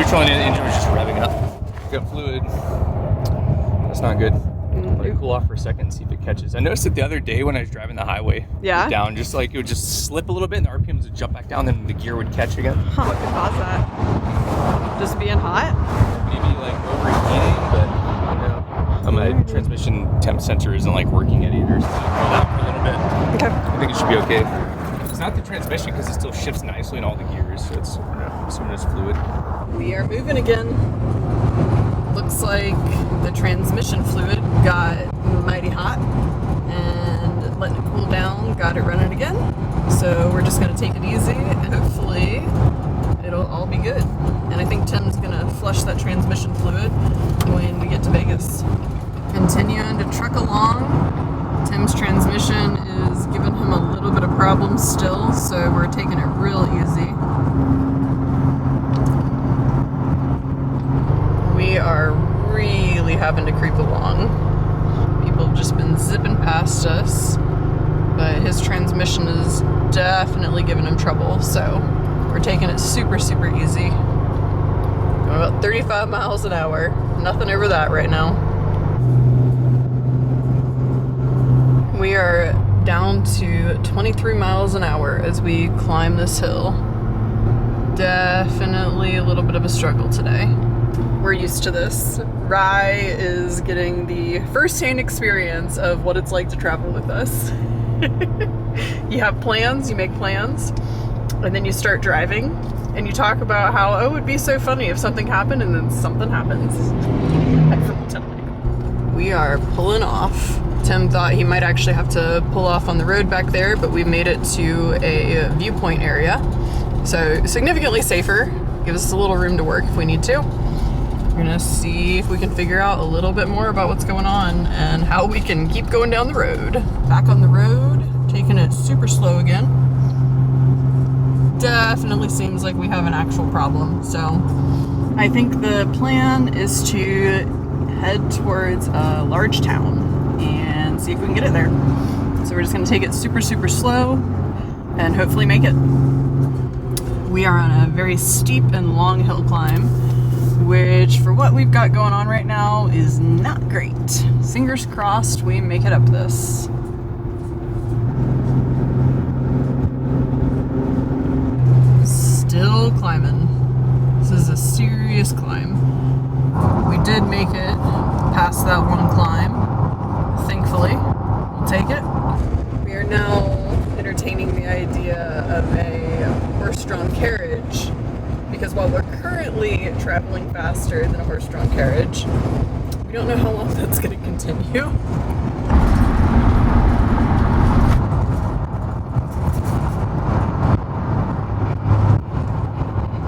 neutral and the engine was just revving up. Got fluid. That's not good. Let it cool off for a second and see if it catches. I noticed it the other day when I was driving the highway. Yeah? Down, just like it would just slip a little bit and the RPMs would jump back down, then the gear would catch again. Huh, what could cause that? Just being hot? Maybe like overheating, but I don't know. My transmission temp sensor isn't like working at either, so I'll hold out for a little bit. Okay. I think it should be okay. It's not the transmission because it still shifts nicely in all the gears, so it's assuming it's fluid. We are moving again. Looks like the transmission fluid got mighty hot and letting it cool down, got it running again. So we're just gonna take it easy and hopefully it'll all be good. And I think Tim's gonna flush that transmission fluid when we get to Vegas. Continuing to truck along. Tim's transmission is giving him a little bit of problems still, so we're taking it real easy. We are really having to creep along. People have just been zipping past us, but his transmission is definitely giving him trouble, so we're taking it super, super easy. Going about 35 miles an hour. Nothing over that right now. We are down to 23 miles an hour as we climb this hill. Definitely a little bit of a struggle today. We're used to this. Rye is getting the first-hand experience of what it's like to travel with us. You have plans, you make plans, and then you start driving, and you talk about how, oh, it would be so funny if something happened, and then something happens. We are pulling off. Tim thought he might actually have to pull off on the road back there, but we made it to a viewpoint area. So significantly safer. Gives us a little room to work if we need to. We're gonna see if we can figure out a little bit more about what's going on and how we can keep going down the road. Back on the road, taking it super slow again. Definitely seems like we have an actual problem. So I think the plan is to head towards a large town and see if we can get it there. So we're just gonna take it super, super slow and hopefully make it. We are on a very steep and long hill climb, which for what we've got going on right now is not great. Fingers crossed we make it up this. Still climbing. This is a serious climb. We did make it past that one climb. Thankfully, we'll take it. We are now entertaining the idea of a horse-drawn carriage, because while we're currently traveling faster than a horse-drawn carriage, we don't know how long that's going to continue.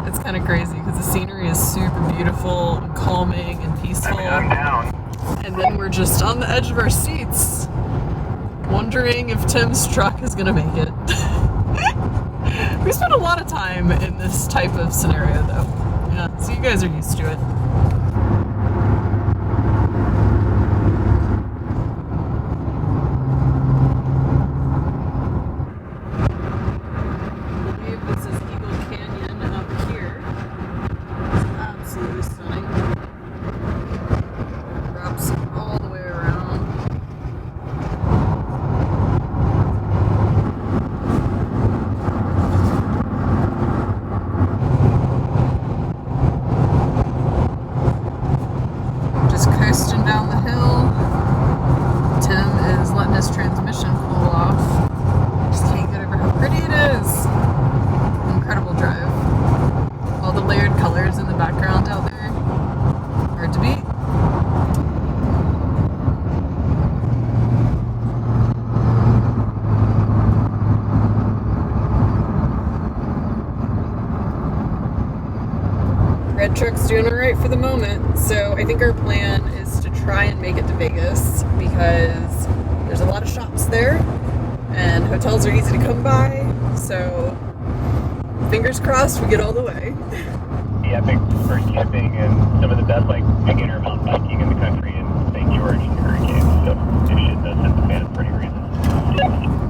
It's kind of crazy because the scenery is super beautiful and calming and peaceful. I'm down. And then we're just on the edge of our seats, wondering if Tim's truck is gonna make it. We spent a lot of time in this type of scenario though. Yeah, so you guys are used to it. I believe this is Eagle Canyon up here. It's absolutely stunning. Drops all the way around. Just coasting down the hill. Tim is letting his transmission cool off. Just can't get over how pretty it is. Incredible drive. All the layered colors in the background out there. Hard to beat. Red truck's doing all right for the moment, so I think our plan is to try and make it to Vegas because there's a lot of shops there and hotels are easy to come by, so fingers crossed we get all the way. The epic for camping and some of the best like beginner mountain biking in the country in St. George and hurricanes, so this shit does set the fan for any reason.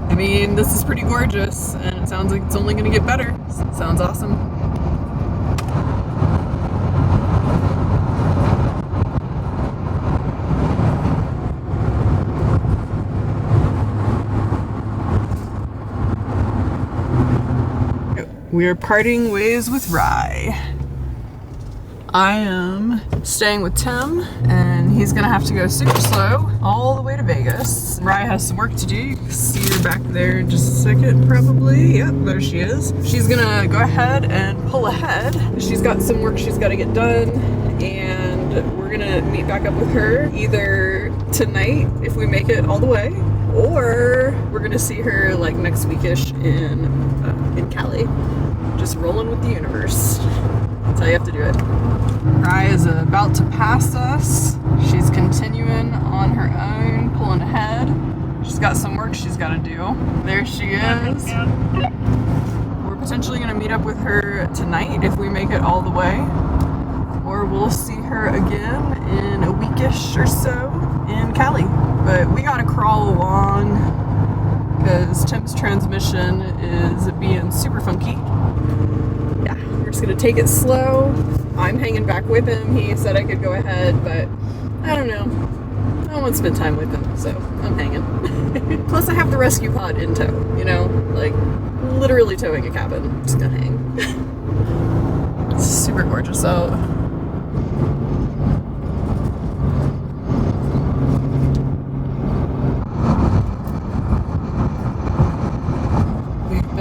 I mean, this is pretty gorgeous and it sounds like it's only going to get better. Sounds awesome. we're parting ways with Rye. I am staying with Tim, and he's gonna have to go super slow all the way to Vegas. Rye has some work to do. You can see her back there in just a second, probably. Yep, there she is. She's gonna go ahead and pull ahead. She's got some work she's gotta get done, and we're gonna meet back up with her either tonight, if we make it all the way, or we're gonna see her like next weekish in Cali. Just rolling with the universe. That's how you have to do it. Rye is about to pass us. She's continuing on her own, pulling ahead. She's got some work she's got to do. There she is. We're potentially going to meet up with her tonight if we make it all the way. Or we'll see her again in a weekish or so in Cali. But we got to crawl along because Tim's transmission is being super funky. Yeah, we're just gonna take it slow. I'm hanging back with him. He said I could go ahead, but I don't know. I don't want to spend time with him, so I'm hanging. Plus I have the rescue pod in tow, you know? Like, literally towing a cabin. Just gonna hang. It's super gorgeous out.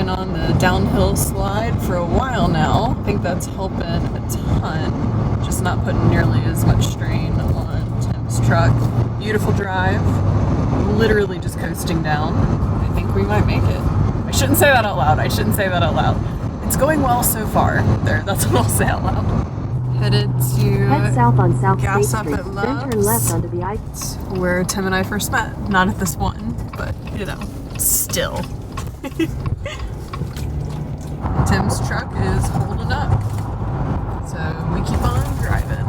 On the downhill slide for a while now. I think that's helping a ton. Just not putting nearly as much strain on Tim's truck. Beautiful drive. Literally just coasting down. I think we might make it. I shouldn't say that out loud. It's going well so far. There, that's what I'll say out loud. Headed to head south on South Gas State Up Street, at then Love's, turn left onto the ice. where Tim and I first met. Not at this one, but you know, still. Tim's truck is holding up, so we keep on driving.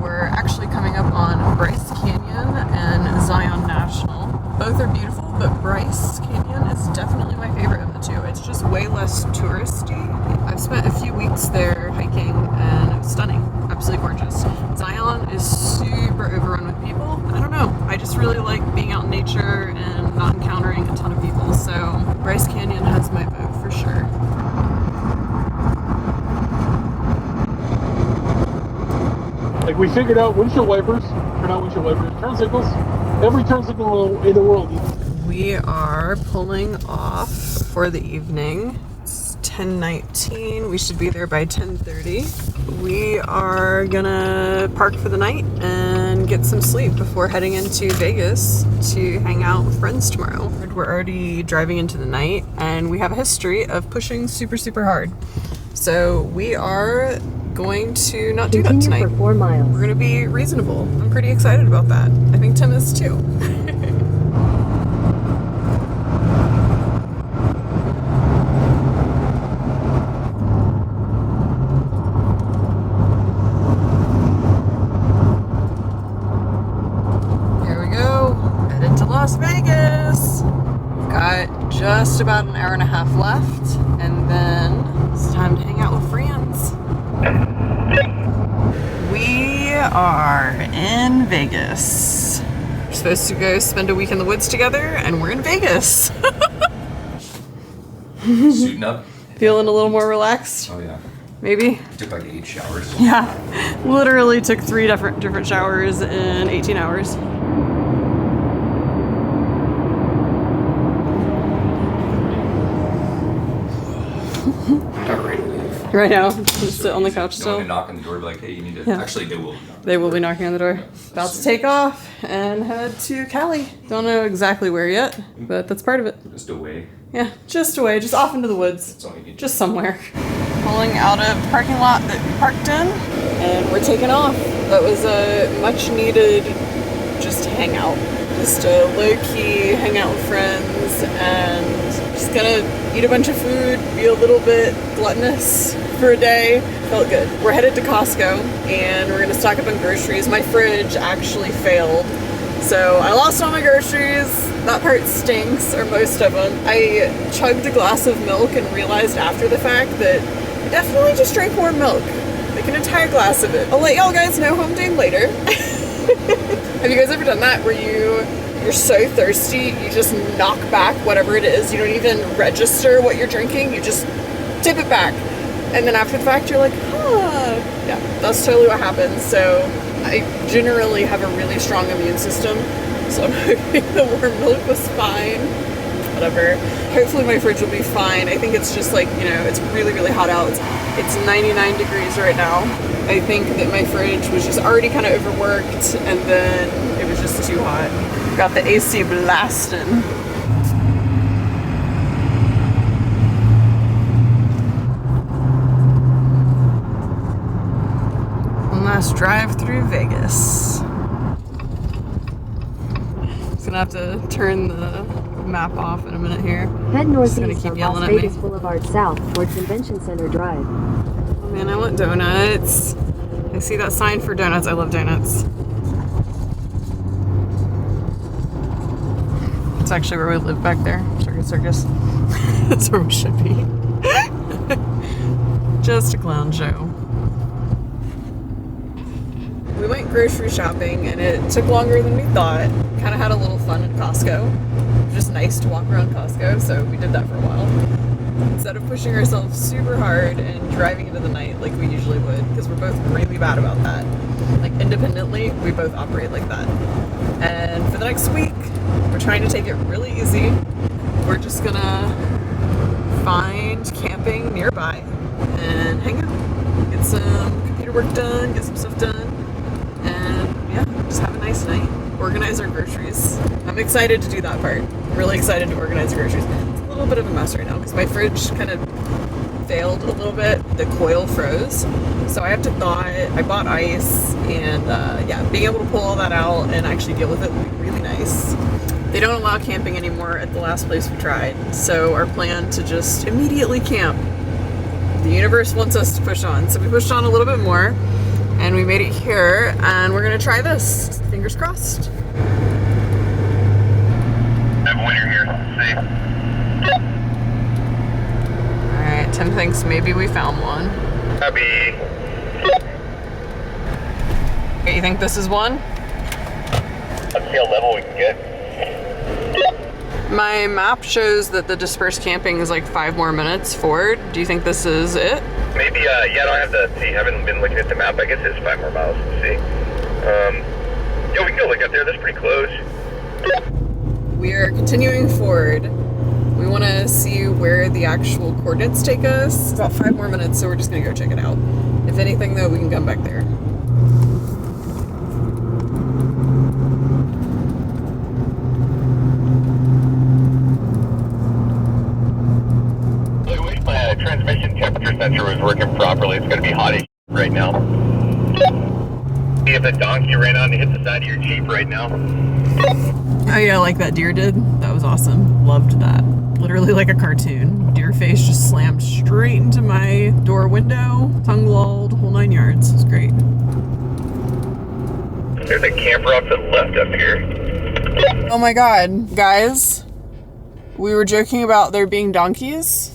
We're actually coming up on Bryce Canyon and Zion National. Both are beautiful, but Bryce Canyon is definitely my favorite of the two. It's just way less touristy. I've spent a few weeks there hiking, and it was stunning. Absolutely gorgeous. Zion is super overrun with people. I don't know. I just really like being out in nature and not encountering a ton of people, so Bryce Canyon has my vote for sure. Like, we figured out windshield wipers, turn signals, every turn signal in the world. We are pulling off for the evening. It's 10:19. We should be there by 10:30. We are gonna park for the night and get some sleep before heading into Vegas to hang out with friends tomorrow. We're already driving into the night, and we have a history of pushing super, super hard. So we are going to not do that tonight. For 4 miles. We're going to be reasonable. I'm pretty excited about that. I think Tim is too. Here we go. Headed to Las Vegas. We've got just about an hour and a half left, and then it's time to hang out with friends. We are in Vegas. We're supposed to go spend a week in the woods together, and we're in Vegas. Suiting up. Feeling a little more relaxed, Oh yeah. maybe? Took like 8 showers. Yeah, literally took 3 different showers in 18 hours. Not ready to leave. Right now, just sit on the couch Don't want still. to knock on the door, be like, hey, you need to. Yeah. Actually, they will. Knock. They will be knocking on the door. About to take off and head to Cali. Don't know exactly where yet, but that's part of it. Just away. Yeah, just away, just off into the woods. That's all you need. Just somewhere. Pulling out of the parking lot that we parked in, and we're taking off. That was a much needed just hangout. Just a low-key hangout with friends, and just gonna eat a bunch of food, be a little bit gluttonous for a day. Felt good. We're headed to Costco, and we're gonna stock up on groceries. My fridge actually failed, so I lost all my groceries. That part stinks, or most of them. I chugged a glass of milk and realized after the fact that I definitely just drank warm milk. Like an entire glass of it. I'll let y'all guys know how I'm doing later. Have you guys ever done that where you're so thirsty, you just knock back whatever it is, you don't even register what you're drinking, you just tip it back. And then after the fact, you're like, huh. Yeah, that's totally what happens. So I generally have a really strong immune system. So I'm hoping the warm milk was fine. Whatever. Hopefully my fridge will be fine. I think it's just like, you know, it's really, really hot out. It's 99 degrees right now. I think that my fridge was just already kind of overworked and then it was just too hot. Got the AC blasting. One last drive through Vegas. Just gonna have to turn the map off in a minute here. Head Just gonna northeast keep on yelling Las at me. Vegas Boulevard South toward Convention Center Drive. Oh man, I want donuts. I see that sign for donuts. I love donuts. It's actually where we live back there. Circus. That's where we should be. Just a clown show. We went grocery shopping and it took longer than we thought. Kind of had a little fun at Costco. Just nice to walk around Costco, so we did that for a while. Instead of pushing ourselves super hard and driving into the night like we usually would, because we're both really bad about that. Like independently, we both operate like that. And for the next week, we're trying to take it really easy. We're just gonna find camping nearby and hang out. Get some computer work done, get some stuff done, and yeah, just have a nice night. Organize our groceries. I'm excited to do that part. I'm really excited to organize the groceries. It's a little bit of a mess right now because my fridge kind of failed a little bit. The coil froze. So I have to thaw it. I bought ice and yeah, being able to pull all that out and actually deal with it would be really nice. They don't allow camping anymore at the last place we tried. So our plan to just immediately camp. The universe wants us to push on. So we pushed on a little bit more and we made it here and we're gonna try this. Fingers crossed. I have a winner here. See? Alright, Tim thinks maybe we found one. Happy. You think this is one? Let's see how level we can get. My map shows that the dispersed camping is like 5 more minutes forward. Do you think this is it? Maybe, yeah, I don't have the, see, I haven't been looking at the map. I guess it's 5 more miles. Let's see. Yeah, we can go look up there. That's pretty close. We are continuing forward. We want to see where the actual coordinates take us. It's about 5 more minutes, so we're just going to go check it out. If anything, though, we can come back there. I wish my transmission temperature sensor was working properly. It's going to be hot right now. See if the donkey ran on to hit the side of your Jeep right now. Oh yeah, like that deer did. That was awesome. Loved that. Literally like a cartoon. Deer face just slammed straight into my door window, tongue lolled, whole 9 yards. It was great. There's a camper off to the left up here. Oh my god, guys. We were joking about there being donkeys.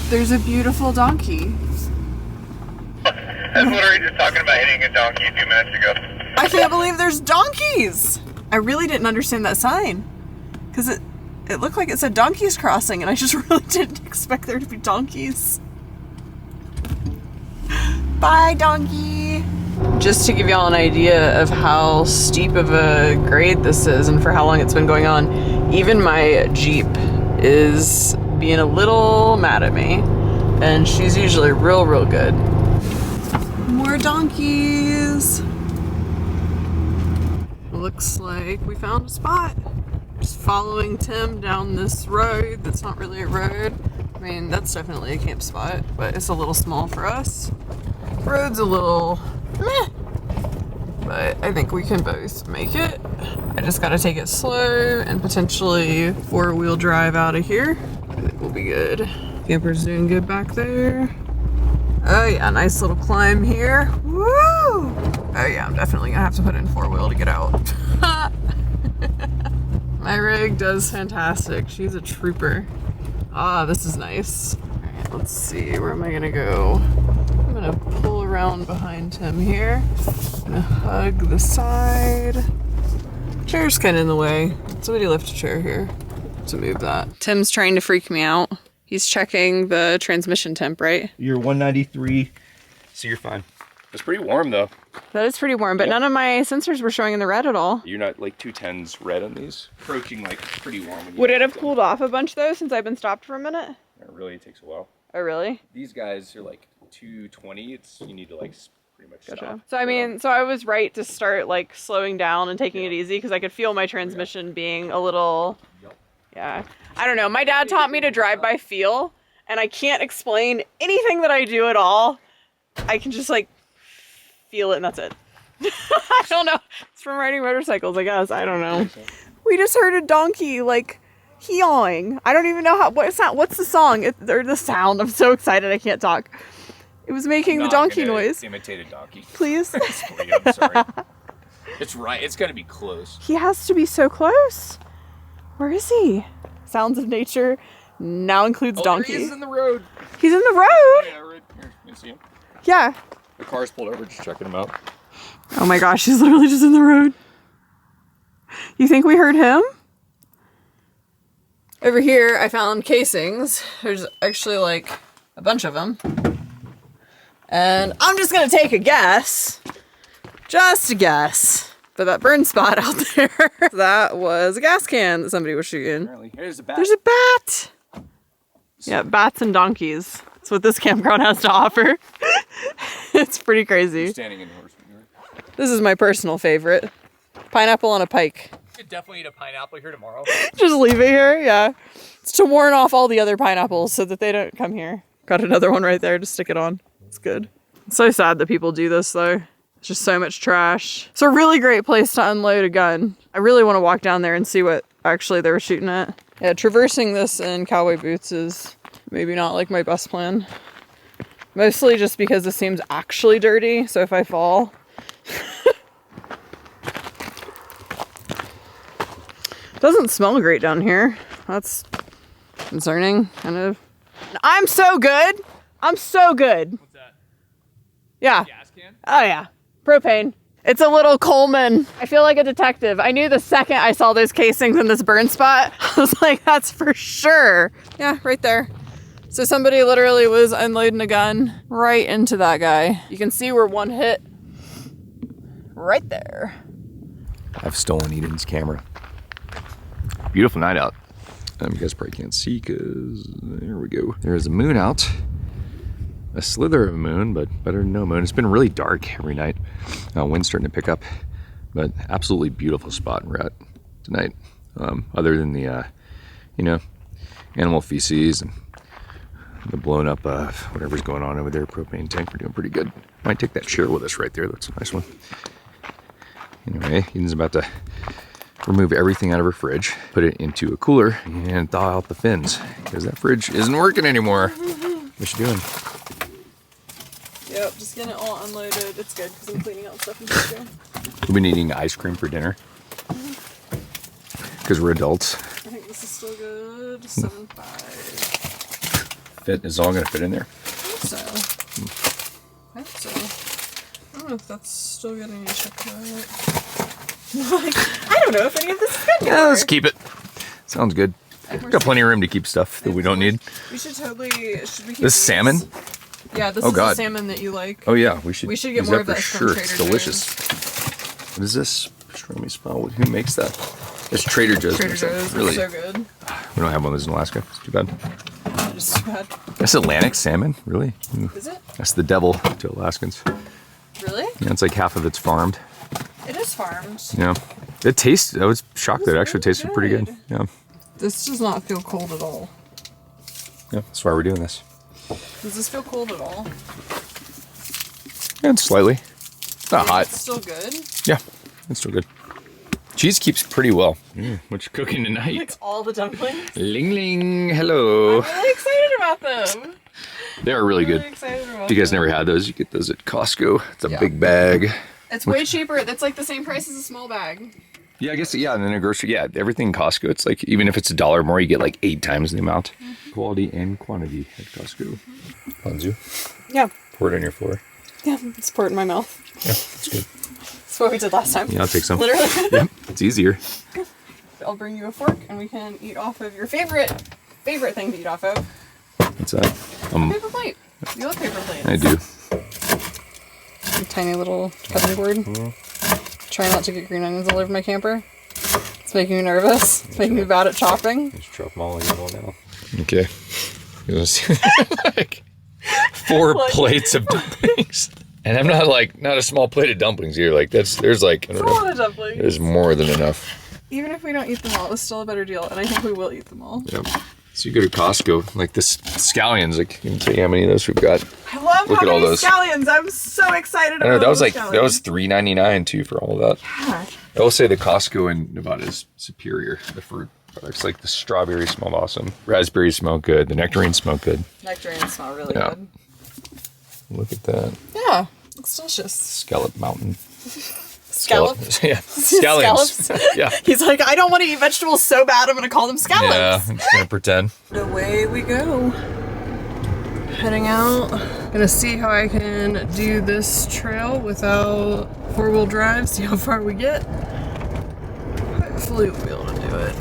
There's a beautiful donkey. I was literally just talking about hitting a donkey a few minutes ago. I can't believe there's donkeys! I really didn't understand that sign. Because it looked like it said donkeys crossing, and I just really didn't expect there to be donkeys. Bye, donkey! Just to give y'all an idea of how steep of a grade this is and for how long it's been going on, even my Jeep is being a little mad at me. And she's usually real, real good. More donkeys! Looks like we found a spot. Just following Tim down this road that's not really a road. I mean, that's definitely a camp spot, but it's a little small for us. Road's a little meh, but I think we can both make it. I just gotta take it slow and potentially 4-wheel drive out of here. I think we'll be good. Camper's doing good back there. Oh yeah, nice little climb here. Woo! Oh yeah, I'm definitely gonna have to put in 4-wheel to get out. My rig does fantastic. She's a trooper. Ah, this is nice. Alright, let's see, where am I gonna go? I'm gonna pull around behind him here. I'm gonna hug the side. Chair's kinda in the way. Somebody lift a chair here to move that. Tim's trying to freak me out. He's checking the transmission temp, right? You're 193, so you're fine. It's pretty warm though. That is pretty warm, but none of my sensors were showing in the red at all. You're not like 210s red on these. Approaching like pretty warm. Would it have cooled off a bunch though since I've been stopped for a minute? It really takes a while. Oh, really? These guys are like 220. You need to like pretty much stop. So I mean, so I was right to start like slowing down and taking it easy because I could feel my transmission being a little, yeah. I don't know. My dad taught me to drive by feel, and I can't explain anything that I do at all. I can just like feel it and that's it. I don't know. It's from riding motorcycles, I guess. I don't know. We just heard a donkey like yawing. I don't even know how. What's the song? Or the sound? I'm so excited I can't talk. It was making the donkey noise. Imitate a donkey. Please. I'm sorry. It's right. It's got to be close. He has to be so close. Where is he? Sounds of nature now includes donkey. He's in the road. He's in the road. Yeah, right here. You see him? Yeah. The car's pulled over, just checking him out. Oh my gosh, he's literally just in the road. You think we heard him? Over here, I found casings. There's actually like a bunch of them. And I'm just gonna take a guess. Just a guess. But that burn spot out there, that was a gas can that somebody was shooting. Apparently. There's a bat. There's a bat! Yeah, bats and donkeys. That's what this campground has to offer. It's pretty crazy. You're standing in horse manure. This is my personal favorite. Pineapple on a pike. You could definitely eat a pineapple here tomorrow. Just leave it here, yeah. It's to warn off all the other pineapples so that they don't come here. Got another one right there to stick it on. It's good. It's so sad that people do this though. It's just so much trash. It's a really great place to unload a gun. I really want to walk down there and see what actually they were shooting at. Yeah, traversing this in cowboy boots is maybe not like my best plan. Mostly just because this seems actually dirty, so if I fall. Doesn't smell great down here. That's concerning, kind of. I'm so good. I'm so good. What's that? Yeah. Gas can? Oh yeah. Propane. It's a little Coleman. I feel like a detective. I knew the second I saw those casings in this burn spot. I was like, that's for sure. Yeah, right there. So somebody literally was unloading a gun right into that guy. You can see where one hit right there. I've stolen Eden's camera. Beautiful night out. You guys probably can't see because there we go. There is a moon out. A slither of a moon, but better than no moon. It's been really dark every night. Wind's starting to pick up, but absolutely beautiful spot we're at tonight. Other than the, animal feces and the blown up whatever's going on over there, propane tank, we're doing pretty good. Might take that chair with us right there. That's a nice one. Anyway, Eden's about to remove everything out of her fridge, put it into a cooler, and thaw out the fins because that fridge isn't working anymore. What's she doing? Yep, just getting it all unloaded. It's good because I'm cleaning out stuff in Costco. We've been eating ice cream for dinner because we're adults. I think this is still good. 7.5. Is all gonna fit in there? I hope so. I don't know if that's still getting any chocolate. I don't know if any of this is good anymore. Yeah, let's keep it. Sounds good. Got plenty of room to keep stuff that we don't need. We should totally. Should we keep This salmon? Yeah, this Oh, is God. the salmon that you like. Oh yeah, we should. We should get use more that of for that from sure. Trader It's delicious. What is this? Show me smell. Who makes that? It's Trader Joe's. Trader makes that. Joe's. Really? It's so good. We don't have one of those in Alaska. It's too bad. It's too bad. That's Atlantic salmon. Really? Ooh. Is it? That's the devil to Alaskans. Really? Yeah, it's like half of it's farmed. It is farmed. Yeah. It tastes. I was shocked that it actually tasted pretty good. Yeah. This does not feel cold at all. Yeah. That's why we're doing this. Does this feel cold at all? Yeah, it's slightly. It's not hot. It's still good. Yeah, it's still good. Cheese keeps pretty well. What you cooking tonight? Like all the dumplings. Ling ling, hello. I'm really excited about them. They are really good. Really excited about If you guys them. never had those, you get those at Costco. It's a big bag. It's way cheaper. That's like the same price as a small bag. Yeah, I guess, yeah, and then a grocery, yeah, everything in Costco, it's like, even if it's $1 more, you get like 8 times the amount. Quality and quantity at Costco. Ponzu, Yeah. pour it on your floor. Yeah, it's poured in my mouth. Yeah, that's good. That's what we did last time. Yeah, I'll take some. Literally. Yep, it's easier. I'll bring you a fork and we can eat off of your favorite thing to eat off of. What's that? Paper plate. You love paper plates. I do. A tiny little cutting board. Try not to get green onions all over my camper. It's making me nervous. It's making me bad at chopping. Just chop them all in now. Okay. Like 4 plates of dumplings. And I'm not a small plate of dumplings here. Like there's like, I don't It's a know, lot of dumplings. there's more than enough. Even if we don't eat them all, it's still a better deal. And I think we will eat them all. Yep. So you go to Costco, like this scallions, like you can see how many of those we've got. I love Look how at all many those. scallions. I'm so excited I know, about that was those like, scallions. that was $3.99 too for all of that. Gosh. I will say the Costco in Nevada is superior. The fruit products, like the strawberries smell awesome. Raspberries smell good. The nectarines smell good. Nectarines smell really Yeah. good. Look at that. Yeah, looks delicious. Scallop mountain. Scallop? Yeah. Scallions. Scallops. Yeah. He's like, I don't want to eat vegetables so bad, I'm going to call them scallops. Yeah, I'm just gonna pretend. Away we go. Heading out. Gonna see how I can do this trail without 4-wheel drive, see how far we get. Hopefully we'll be able to do it.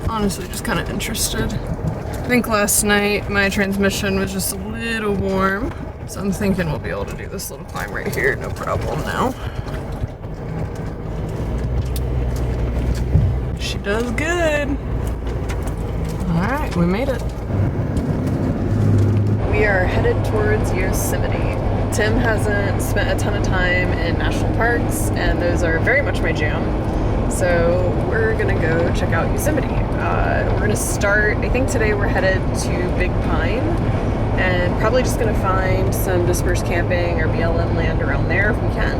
Honestly, just kind of interested. I think last night my transmission was just a little warm, so I'm thinking we'll be able to do this little climb right here, no problem now. She does good. All right, we made it. We are headed towards Yosemite. Tim hasn't spent a ton of time in national parks, and those are very much my jam. So we're gonna go check out Yosemite. We're gonna start, I think today we're headed to Big Pine, and probably just gonna find some dispersed camping or BLM land around there if we can.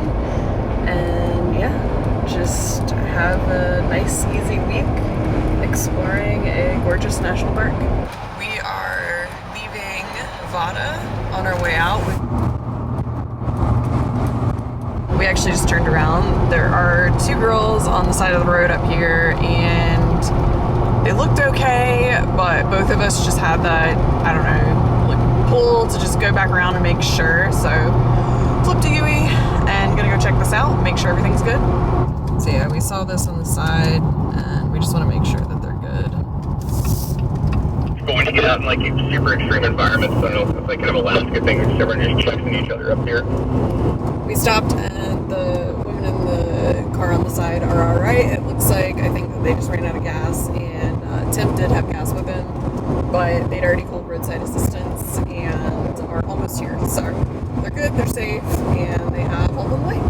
And yeah, just have a nice, easy week exploring a gorgeous national park. We are leaving Nevada on our way out. We actually just turned around. There are 2 girls on the side of the road up here, and they looked okay, but both of us just had that, I don't know, like pull to just go back around and make sure. So flipped a Yui and gonna go check this out, make sure everything's good. So yeah, we saw this on the side, and we just want to make sure that they're good. But when you get out in like super extreme environments, I don't know if it's like kind of a Alaska thing, where everyone just checks in each other up here. We stopped, and the women in the car on the side are all right. It looks like, I think that they just ran out of gas, and Tim did have gas with him, but they'd already called roadside assistance and are almost here. So they're good, they're safe, and they have all the way.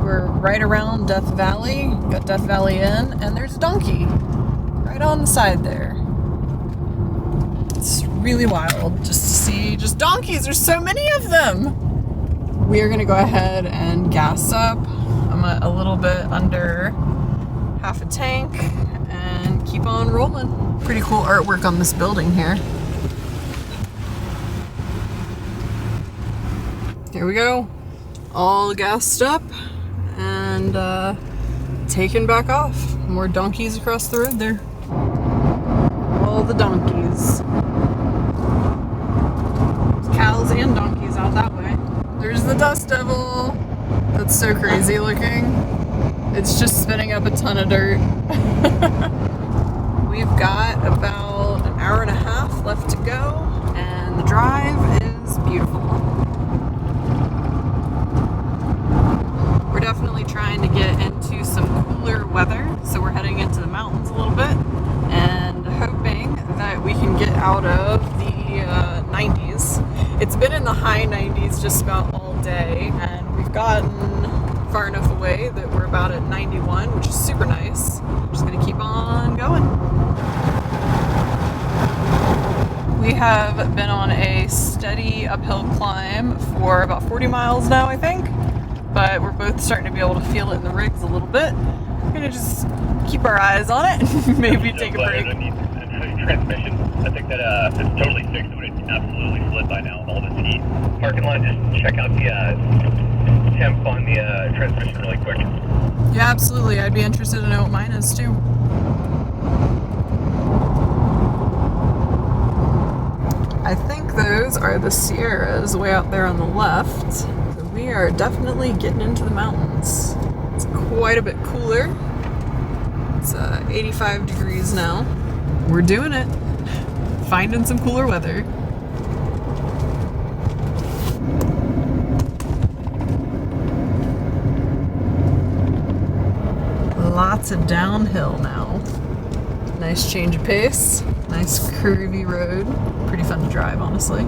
We're right around Death Valley, got Death Valley in, and there's a donkey right on the side there. It's really wild just to see just donkeys. There's so many of them. We are gonna go ahead and gas up. I'm at a little bit under half a tank and keep on rolling. Pretty cool artwork on this building here. Here we go. All gassed up and taken back off. More donkeys across the road there. All the donkeys. Cows and donkeys out that way. There's the dust devil. That's so crazy looking. It's just spitting up a ton of dirt. We've got about an hour and a half left to go, and the drive is beautiful. We're definitely trying to get into some cooler weather, so we're heading into the mountains a little bit and hoping that we can get out of the 90s. It's been in the high 90s just about all day, and we've gotten far enough away that we're about at 91, which is super nice. Just gonna keep on going. We have been on a steady uphill climb for about 40 miles now, I think. But we're both starting to be able to feel it in the rigs a little bit. We're gonna just keep our eyes on it and maybe take a break. Transmission. I think that if it's totally fixed, it would absolutely slid by now with all this heat. Parking lot, just check out the temp on the transmission really quick. Yeah, absolutely. I'd be interested to know what mine is too. I think those are the Sierras way out there on the left. So we are definitely getting into the mountains. It's quite a bit cooler. It's 85 degrees now. We're doing it. finding some cooler weather. Lots of downhill now. Nice change of pace. Nice curvy road. Pretty fun to drive, honestly.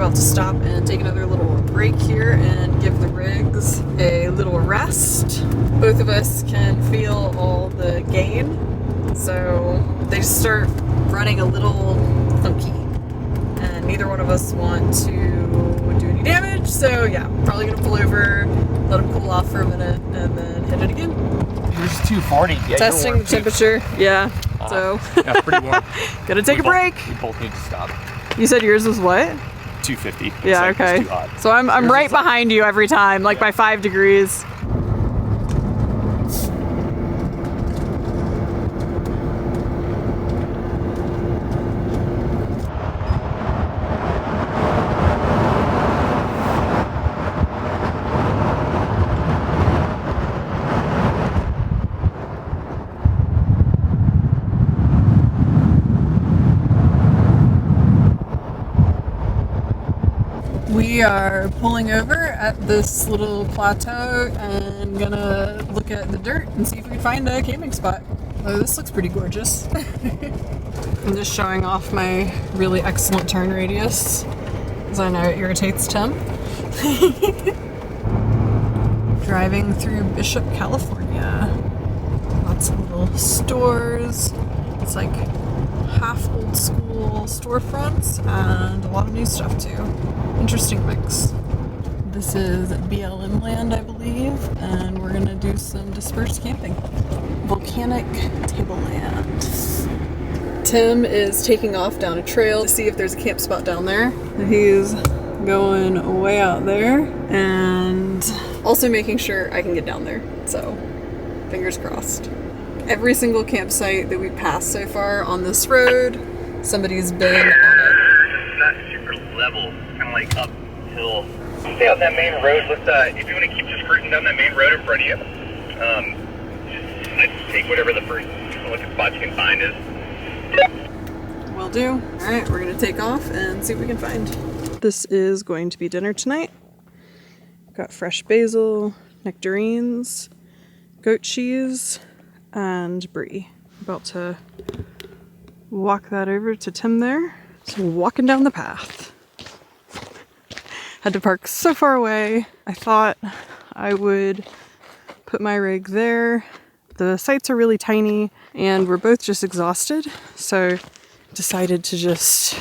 To stop and take another little break here and give the rigs a little rest. Both of us can feel all the gain, so they start running a little funky, and neither one of us want to do any damage, so yeah, probably gonna pull over, let them cool off for a minute, and then hit it again. Here's 240. Yeah, testing the temperature. Yeah, so yeah, pretty warm. Gotta take a break. We both need to stop. You said yours was what? 250. Yeah, like okay. Too hot. So I'm right behind you every time, like by 5 degrees. We are pulling over at this little plateau and gonna look at the dirt and see if we can find a camping spot. Oh, this looks pretty gorgeous. I'm just showing off my really excellent turn radius, because I know it irritates Tim. Driving through Bishop, California. Lots of little stores. It's like half old school storefronts and a lot of new stuff too. Interesting mix. This is BLM land, I believe, and we're gonna do some dispersed camping. Volcanic tableland. Tim is taking off down a trail to see if there's a camp spot down there. He's going way out there and also making sure I can get down there. So, fingers crossed. Every single campsite that we've passed so far on this road, somebody's been on it. It's not super level, kind of like uphill. Stay on that main road. Let's, if you want to keep just cruising down that main road in front of you, just take whatever the first looking spot you can find is. Will do. All right, we're gonna take off and see what we can find. This is going to be dinner tonight. Got fresh basil, nectarines, goat cheese, and brie. About to walk that over to Tim there. So walking down the path. Had to park so far away. I thought I would put my rig there. The sites are really tiny and we're both just exhausted. So decided to just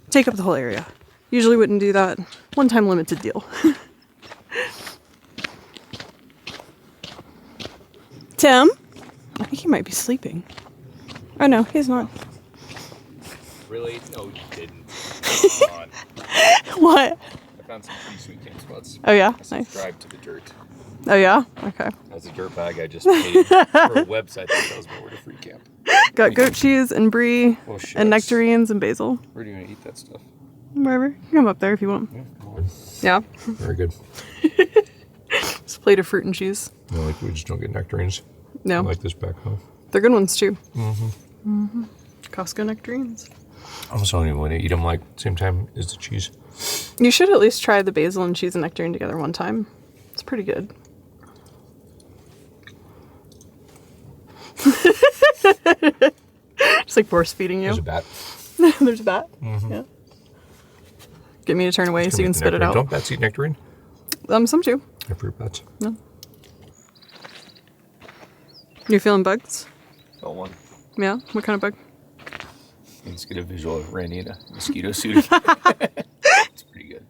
take up the whole area. Usually wouldn't do that. One-time limited deal. Tim? I think he might be sleeping. Oh no, he's not. Really? No, you didn't. Come on. What? I found some pretty sweet camp spots. Oh yeah? I Nice. subscribed to the dirt. Oh yeah? Okay. As a dirt bag, I just paid for a website that tells me where to free camp. Got goat cheese and brie Oh, shit. and nectarines and basil. Where do you want to eat that stuff? Wherever. You can come up there if you want. Yeah, come on. Yeah. Very good. Just a plate of fruit and cheese. No, like we just don't get nectarines. No. I like this back home. They're good ones too. Mm-hmm. Costco nectarines. I also don't even want to eat them like same time as the cheese. You should at least try the basil and cheese and nectarine together one time. It's pretty good. Just like force feeding you. There's a bat. There's a bat. Mm-hmm. Yeah. Get me to turn away so you can spit it out. Don't bats eat nectarine? Some do. They're fruit bats. No. You feeling bugs? Got one. Yeah? What kind of bug? Let's get a visual of Randy in a mosquito suit. It's pretty good.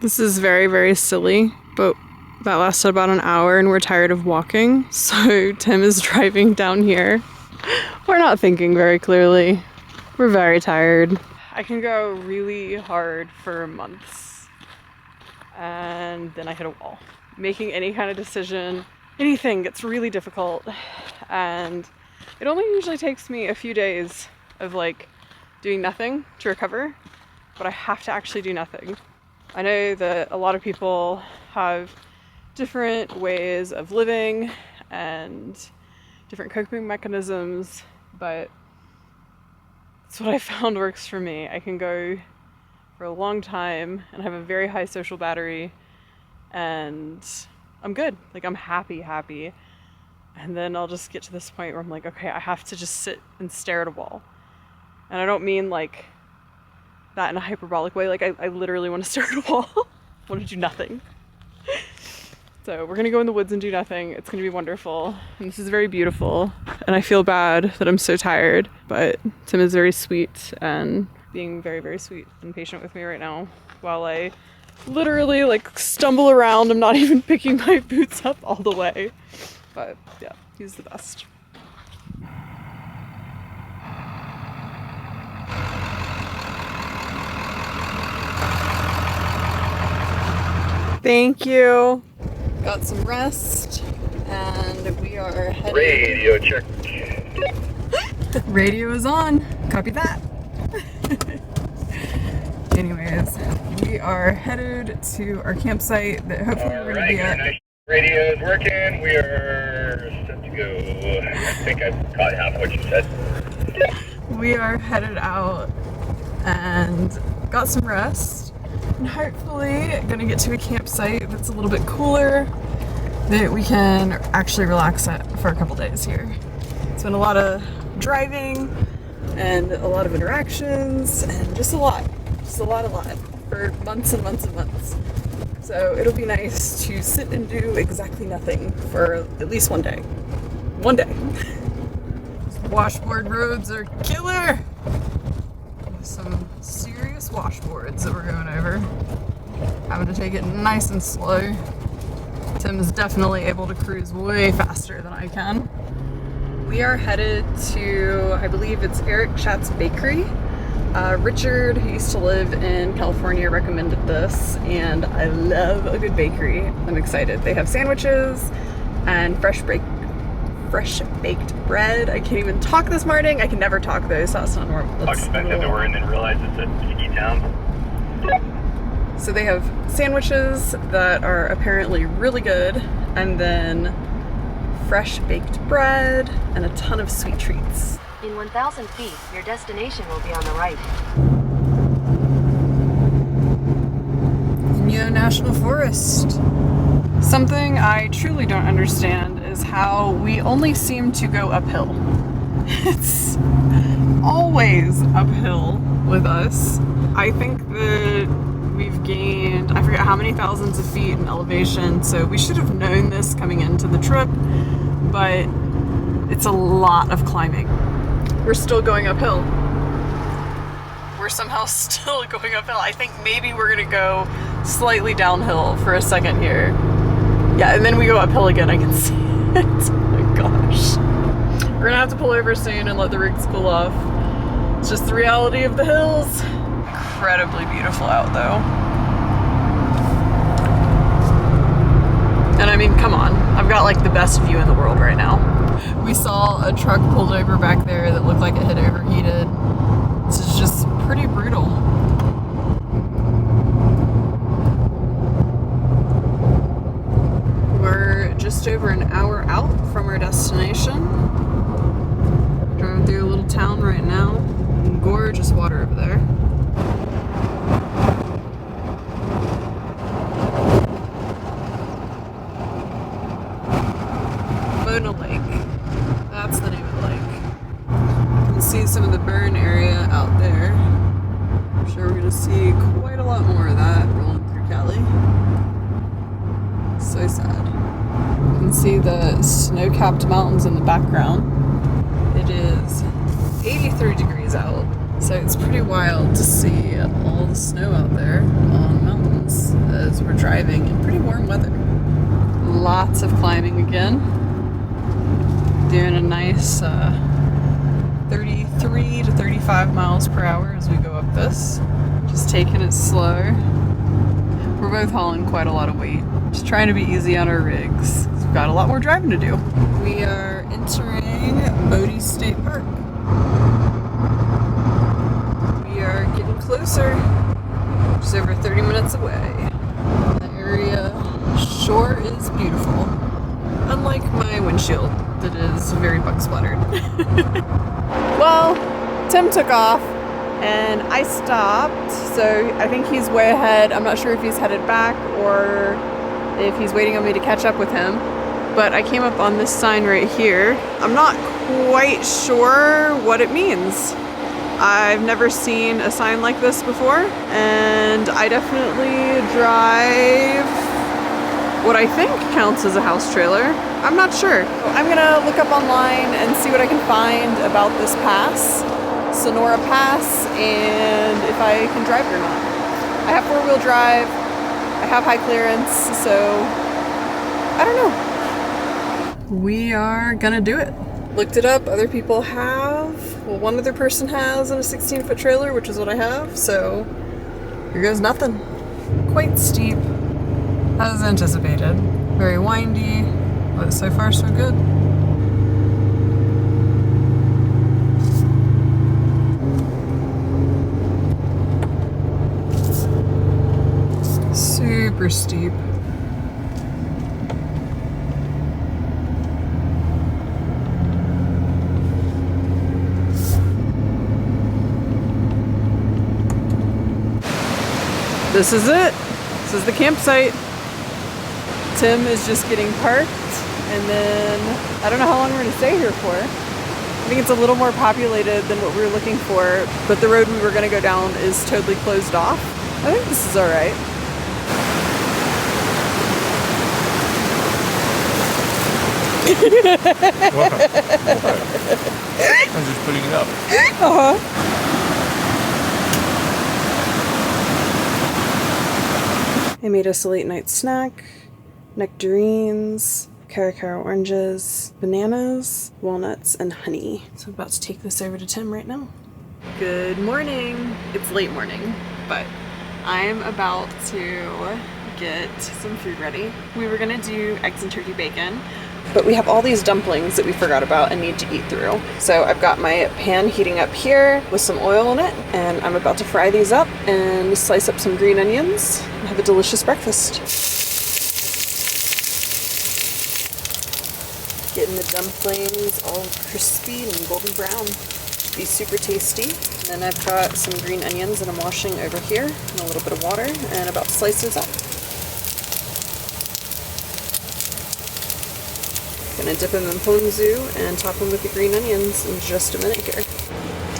This is very, very silly, but that lasted about an hour and we're tired of walking. So Tim is driving down here. We're not thinking very clearly. We're very tired. I can go really hard for months and then I hit a wall. making any kind of decision, anything gets really difficult. And it only usually takes me a few days of like doing nothing to recover, but I have to actually do nothing. I know that a lot of people have different ways of living and different coping mechanisms, but that's what I found works for me. I can go for a long time and have a very high social battery, and I'm good. Like, I'm happy. And then I'll just get to this point where I'm like, okay, I have to just sit and stare at a wall. And I don't mean like that in a hyperbolic way. Like, I literally want to stare at a wall. I want to do nothing. So we're gonna go in the woods and do nothing. It's gonna be wonderful. And this is very beautiful. And I feel bad that I'm so tired, but Tim is very sweet and being very, very sweet and patient with me right now while I literally like stumble around. I'm not even picking my boots up all the way. But yeah, he's the best. Thank you. Got some rest, and we are headed. Radio check. Radio is on. Copy that. Anyways, we are headed to our campsite that hopefully we're going to be at. Radio is working. We are set to go. I think I caught half what you said. We are headed out and got some rest. And hopefully gonna get to a campsite that's a little bit cooler that we can actually relax at for a couple days here. It's been a lot of driving and a lot of interactions and just a lot for months and months and months. So it'll be nice to sit and do exactly nothing for at least one day. One day. Washboard roads are killer! Some serious washboards that we're going over. Having to take it nice and slow. Tim is definitely able to cruise way faster than I can. We are headed to, I believe it's Eric Schatz's Bakery. Richard, who used to live in California, recommended this, and I love a good bakery. I'm excited. They have sandwiches and fresh baked bread. I can't even talk this morning. I can never talk though, so that's not normal. Talk expensive to word and then realize it's a ski town. So they have sandwiches that are apparently really good, and then fresh baked bread and a ton of sweet treats. In 1,000 feet, your destination will be on the right. Inyo National Forest. Something I truly don't understand is how we only seem to go uphill. It's always uphill with us. I think that we've gained, I forget how many thousands of feet in elevation, so we should have known this coming into the trip, but it's a lot of climbing. We're still going uphill. We're somehow still going uphill. I think maybe we're gonna go slightly downhill for a second here. Yeah, and then we go uphill again, I can see it. Oh my gosh. We're gonna have to pull over soon and let the rigs cool off. It's just the reality of the hills. Incredibly beautiful out though. And I mean, come on, I've got like the best view in the world right now. We saw a truck pulled over back there that looked like it had overheated. This is just pretty brutal. We're just over an hour out from our destination. Driving through a little town right now. Gorgeous water over there. Bona Lake. That's the name of the lake. You can see some of the burn area out there. I'm sure we're gonna see quite a lot more of that rolling through Cali. So sad. You can see the snow-capped mountains in the background. It is 83 degrees out, so it's pretty wild to see all the snow out there on mountains as we're driving in pretty warm weather. Lots of climbing again. Doing a nice 33 to 35 miles per hour as we go up this. Just taking it slow. We're both hauling quite a lot of weight. Just trying to be easy on our rigs. We've got a lot more driving to do. We are entering Bodie State Park. We are getting closer. Just over 30 minutes away. The area sure is beautiful. Unlike my windshield that is very bug splattered. Well, Tim took off and I stopped, so I think he's way ahead. I'm not sure if he's headed back or if he's waiting on me to catch up with him. But I came up on this sign right here. I'm not quite sure what it means. I've never seen a sign like this before, and I definitely drive what I think counts as a house trailer. I'm not sure. I'm gonna look up online and see what I can find about this pass, Sonora Pass, and if I can drive it or not. I have four-wheel drive, I have high clearance, so I don't know. We are gonna do it. Looked it up, other people have. Well, one other person has in a 16-foot trailer, which is what I have, so here goes nothing. Quite steep, as anticipated. Very windy, but so far so good. Super steep. This is it. This is the campsite. Tim is just getting parked, and then I don't know how long we're going to stay here for. I think it's a little more populated than what we were looking for, but the road we were going to go down is totally closed off. I think this is all right. What? I'm just putting it up. Uh-huh. I made us a late night snack, nectarines, caracara oranges, bananas, walnuts, and honey. So I'm about to take this over to Tim right now. Good morning. It's late morning, but I'm about to get some food ready. We were gonna do eggs and turkey bacon, but we have all these dumplings that we forgot about and need to eat through. So I've got my pan heating up here with some oil in it, and I'm about to fry these up and slice up some green onions and have a delicious breakfast. Getting the dumplings all crispy and golden brown. Be super tasty. And then I've got some green onions that I'm washing over here in a little bit of water and about to slice those up. Gonna dip them in ponzu and top them with the green onions in just a minute here.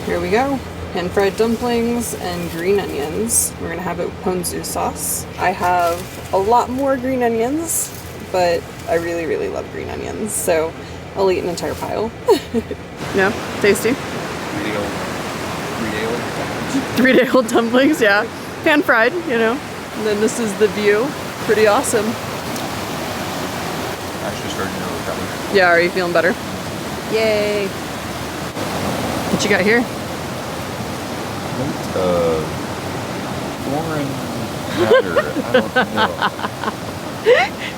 Here we go. Pan-fried dumplings and green onions. We're gonna have it with ponzu sauce. I have a lot more green onions, but I really, really love green onions, so I'll eat an entire pile. No? Tasty? 3-day-old dumplings, yeah. Pan-fried, you know. And then this is the view. Pretty awesome. Actually starting to recover. Yeah, are you feeling better? Yay! What you got here? Foreign matter. I don't know.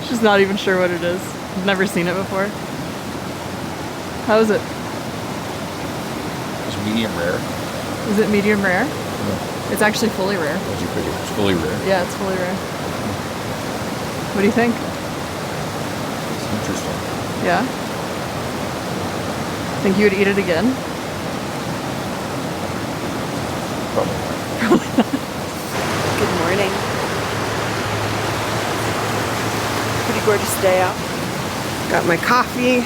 She's not even sure what it is. I've never seen it before. How is it? It's medium rare. Is it medium rare? Yeah. It's actually fully rare. What'd you pick it? It's fully rare. Yeah, it's fully rare. What do you think? It's interesting. Yeah? Think you would eat it again? Probably not. Good morning. Pretty gorgeous day out. Got my coffee,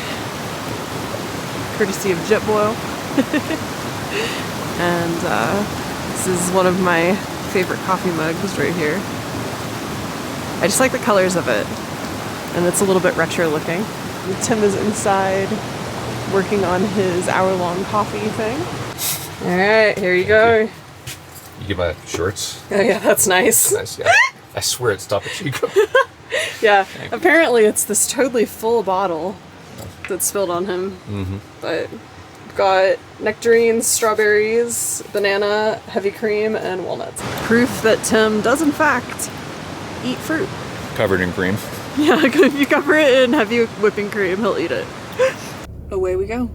courtesy of JetBoil. And this is one of my favorite coffee mugs right here. I just like the colors of it. And it's a little bit retro looking. Tim is inside working on his hour-long coffee thing. All right, here you go. You get my shorts? Oh yeah, that's nice. Nice, yeah. I swear it's Topo Chico. Yeah, apparently it's this totally full bottle that's spilled on him. Mm-hmm. But we've got nectarines, strawberries, banana, heavy cream, and walnuts. Proof that Tim does in fact eat fruit. Covered in cream. Yeah, if you cover it in heavy whipping cream, he'll eat it. Away we go.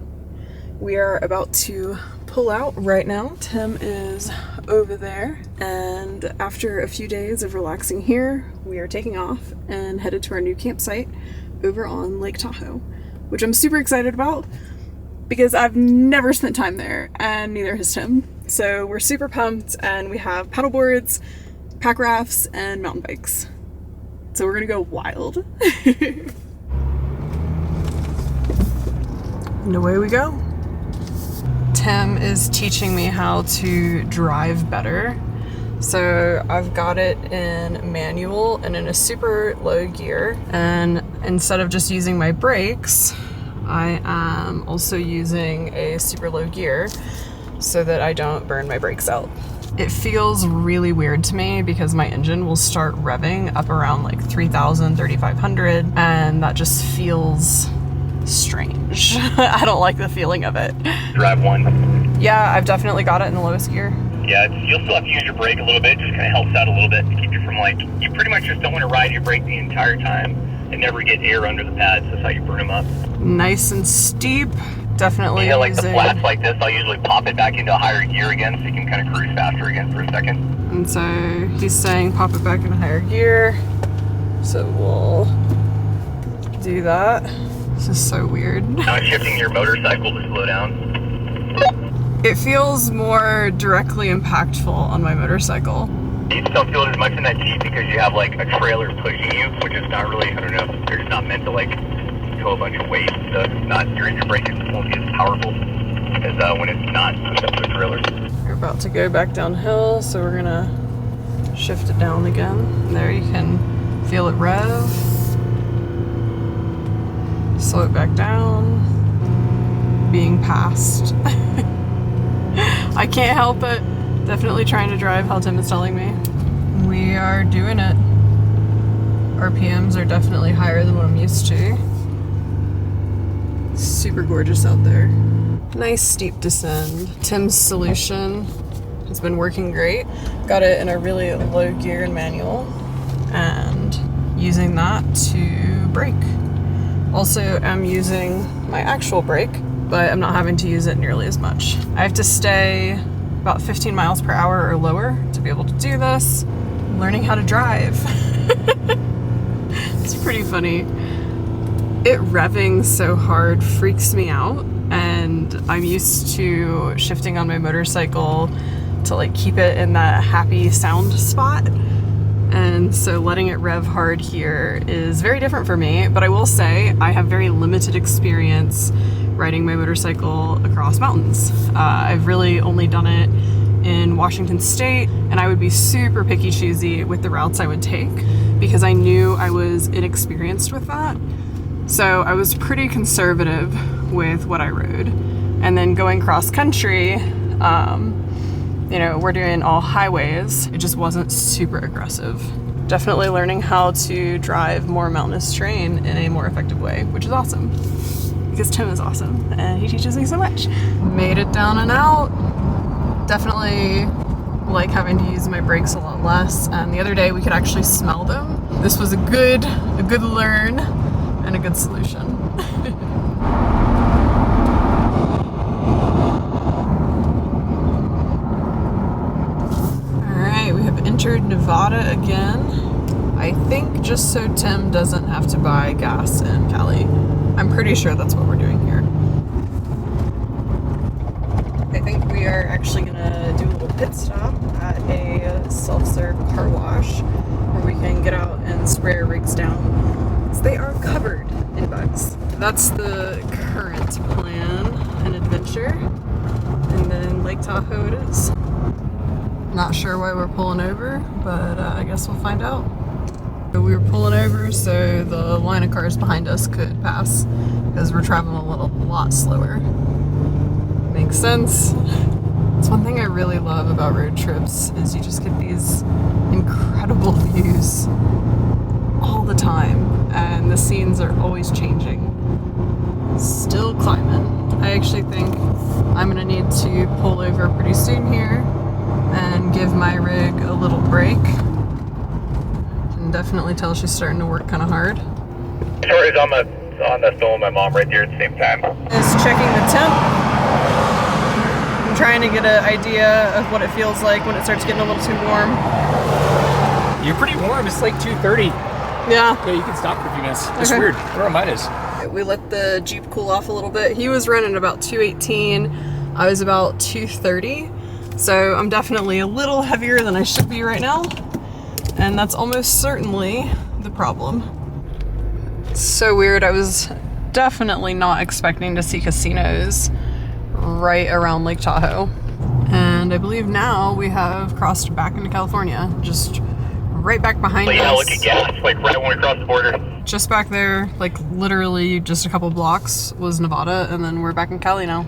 We are about to pull out right now. Tim is over there, and after a few days of relaxing here, we are taking off and headed to our new campsite over on Lake Tahoe, which I'm super excited about because I've never spent time there, and neither has Tim. So we're super pumped, and we have paddle boards, pack rafts, and mountain bikes. So we're gonna go wild. And away we go. Tim is teaching me how to drive better. So I've got it in manual and in a super low gear. And instead of just using my brakes, I am also using a super low gear so that I don't burn my brakes out. It feels really weird to me because my engine will start revving up around like 3,000, 3,500, and that just feels strange. I don't like the feeling of it. Drive one. Yeah, I've definitely got it in the lowest gear. Yeah, you'll still have to use your brake a little bit. Just kind of helps out a little bit to keep you from like, you pretty much just don't want to ride your brake the entire time and never get air under the pads. That's how you burn them up. Nice and steep. Definitely Yeah, like the using... flats like this, I'll usually pop it back into a higher gear again so you can kind of cruise faster again for a second. And so he's saying pop it back in higher gear. So we'll do that. This is so weird. Now it's shifting your motorcycle to slow down. It feels more directly impactful on my motorcycle. You just don't feel it as much in that Jeep because you have like a trailer pushing you, which is not really, I don't know, they're just not meant to like tow a bunch of weight. So it's not, your brake won't be as powerful as when it's not pushed up to a trailer. We're about to go back downhill, so we're gonna shift it down again. There you can feel it rev. Slow it back down. Being passed. I can't help it. Definitely trying to drive how Tim is telling me. We are doing it. RPMs are definitely higher than what I'm used to. Super gorgeous out there. Nice steep descend. Tim's solution has been working great. Got it in a really low gear and manual, and using that to brake. Also, I'm using my actual brake, but I'm not having to use it nearly as much. I have to stay about 15 miles per hour or lower to be able to do this. I'm learning how to drive. It's pretty funny. It revving so hard freaks me out, and I'm used to shifting on my motorcycle to like keep it in that happy sound spot. And so letting it rev hard here is very different for me, but I will say I have very limited experience riding my motorcycle across mountains. I've really only done it in Washington State, and I would be super picky choosy with the routes I would take because I knew I was inexperienced with that. So I was pretty conservative with what I rode. And then going cross country, you know, we're doing all highways. It just wasn't super aggressive. Definitely learning how to drive more mountainous terrain in a more effective way, which is awesome. Because Tim is awesome and he teaches me so much. Made it down and out. Definitely like having to use my brakes a lot less. And the other day we could actually smell them. This was a good learn and a good solution. Entered Nevada again. I think just so Tim doesn't have to buy gas in Cali. I'm pretty sure that's what we're doing here. I think we are actually gonna do a little pit stop at a self-serve car wash where we can get out and spray our rigs down because they are covered in bugs. That's the current plan and adventure. And then Lake Tahoe it is. Not sure why we're pulling over, but I guess we'll find out. We were pulling over so the line of cars behind us could pass because we're traveling a lot slower. Makes sense. It's one thing I really love about road trips is you just get these incredible views all the time, and the scenes are always changing. Still climbing. I actually think I'm gonna need to pull over pretty soon here and give my rig a little break. can definitely tell she's starting to work kind of hard. Sorry, on the phone with my mom right there at the same time. Is checking the temp. I'm trying to get an idea of what it feels like when it starts getting a little too warm. You're pretty warm. It's like 2:30. Yeah. Yeah, you can stop for a few minutes. It's Okay. weird. I don't know mine is. We let the Jeep cool off a little bit. He was running about 218. I was about 230. So I'm definitely a little heavier than I should be right now. And that's almost certainly the problem. It's so weird. I was definitely not expecting to see casinos right around Lake Tahoe. And I believe now we have crossed back into California. Just right back behind Like, yeah, us. look at gas, like right when we cross the border. Just back there, like literally just a couple blocks was Nevada, and then we're back in Cali now.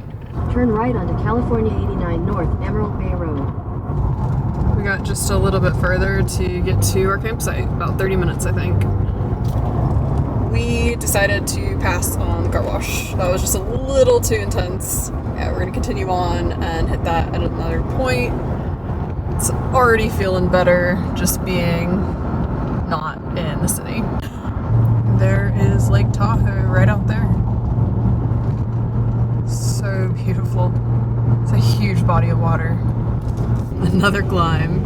Turn right onto California 89 North Emerald Bay Road. We got just a little bit further to get to our campsite, about 30 minutes, I think. We decided to pass on the car wash. That was just a little too intense. Yeah, we're gonna continue on and hit that at another point. It's already feeling better just being not in the city. There is Lake Tahoe right out there. So beautiful. It's a huge body of water. Another climb.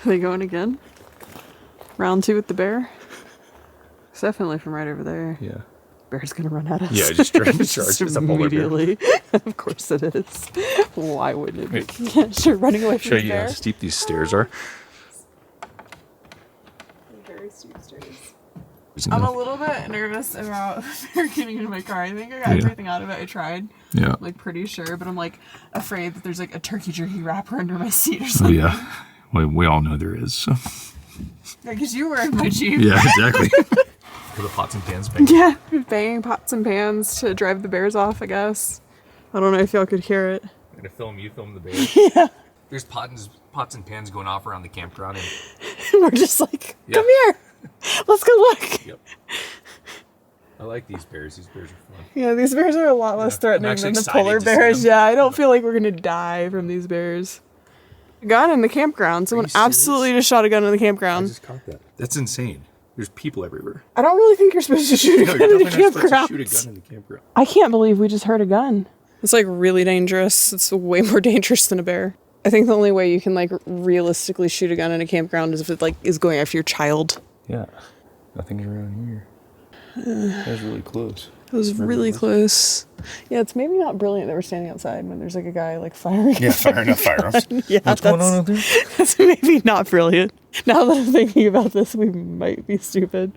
Are they going again? Round 2 with the bear? It's definitely from right over there. Yeah. Bear's gonna run at us. Yeah, just try to Just charge. It's a polar bear. immediately. Of course it is. Why wouldn't it be? Yeah, sure, running away from Show the you bear. how steep these stairs are. Very steep stairs. I'm a little bit nervous about getting into my car. I think I got everything out of it. I tried. Yeah. I'm like pretty sure, but I'm like afraid that there's like a turkey jerky wrapper under my seat or Oh, something. yeah. Well, we all know there is. So. Because you were in my Jeep. Yeah, exactly. For the pots and pans bang. Yeah, banging pots and pans to drive the bears off, I guess. I don't know if y'all could hear it. I'm gonna film you, film the bear. Yeah. There's pots and pans going off around the campground. And We're just like, Yeah. come here. Let's go look. yep. I like these bears. These bears are fun. Yeah, these bears are a lot less threatening actually than the excited polar to see bears. them. Yeah, I don't feel like we're gonna die from these bears. Gun in the campground. Someone you serious? absolutely just shot a gun in the campground. I just caught that. That's insane. There's people everywhere. I don't really think you're supposed to shoot a gun in the definitely not supposed campground. to shoot a gun in the campground. I can't believe we just heard a gun. It's like really dangerous. It's way more dangerous than a bear. I think the only way you can like realistically shoot a gun in a campground is if it like is going after your child. Yeah. Nothing's around here. That was really close. It was really close. Yeah, it's maybe not brilliant that we're standing outside when there's like a guy like firing. Yeah, firing up firearms. Yeah, What's going on out there? That's maybe not brilliant. Now that I'm thinking about this, we might be stupid.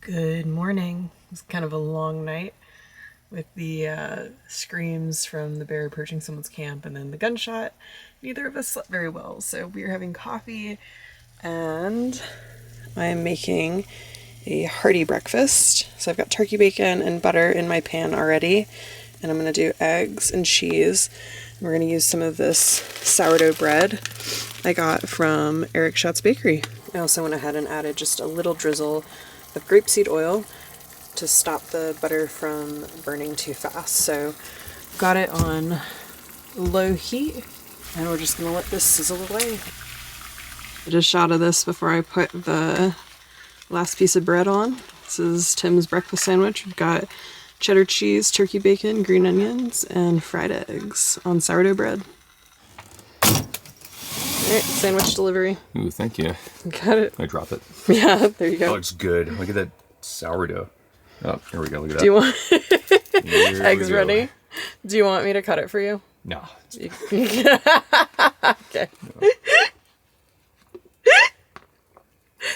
Good morning. It was kind of a long night with the screams from the bear approaching someone's camp and then the gunshot. Neither of us slept very well, so we are having coffee and I am making a hearty breakfast. So I've got turkey bacon and butter in my pan already, and I'm gonna do eggs and cheese. We're gonna use some of this sourdough bread I got from Eric Schatz's Bakery. I also went ahead and added just a little drizzle of grapeseed oil to stop the butter from burning too fast. So got it on low heat, and we're just gonna let this sizzle away. I just shot of this before I put the last piece of bread on. This is Tim's breakfast sandwich. We've got cheddar cheese, turkey bacon, green onions, and fried eggs on sourdough bread. Alright, sandwich delivery. Ooh, thank you. Got it. I drop it. Yeah, there you That go. looks good. Look at that sourdough. Oh, here we go. Look at that. Do you want Here we eggs go. ready? Do you want me to cut it for you? No. Okay.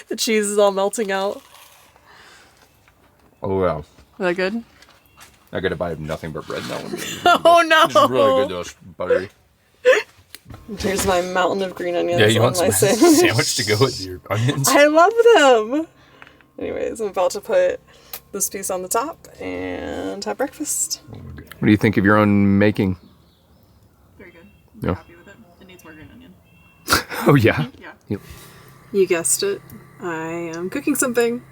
The cheese is all melting out. Oh, wow. Is that good? I gotta buy nothing but bread now. Oh no! It's really good though. It's buttery. Here's my mountain of green onions Yeah, you on want my some sandwich. sandwich to go with your onions? I love them! Anyways, I'm about to put this piece on the top and have breakfast. What do you think of your own making? Very good. Yeah. Happy with it. It needs more green onion. Oh, yeah? Yeah. You guessed it. I am cooking something.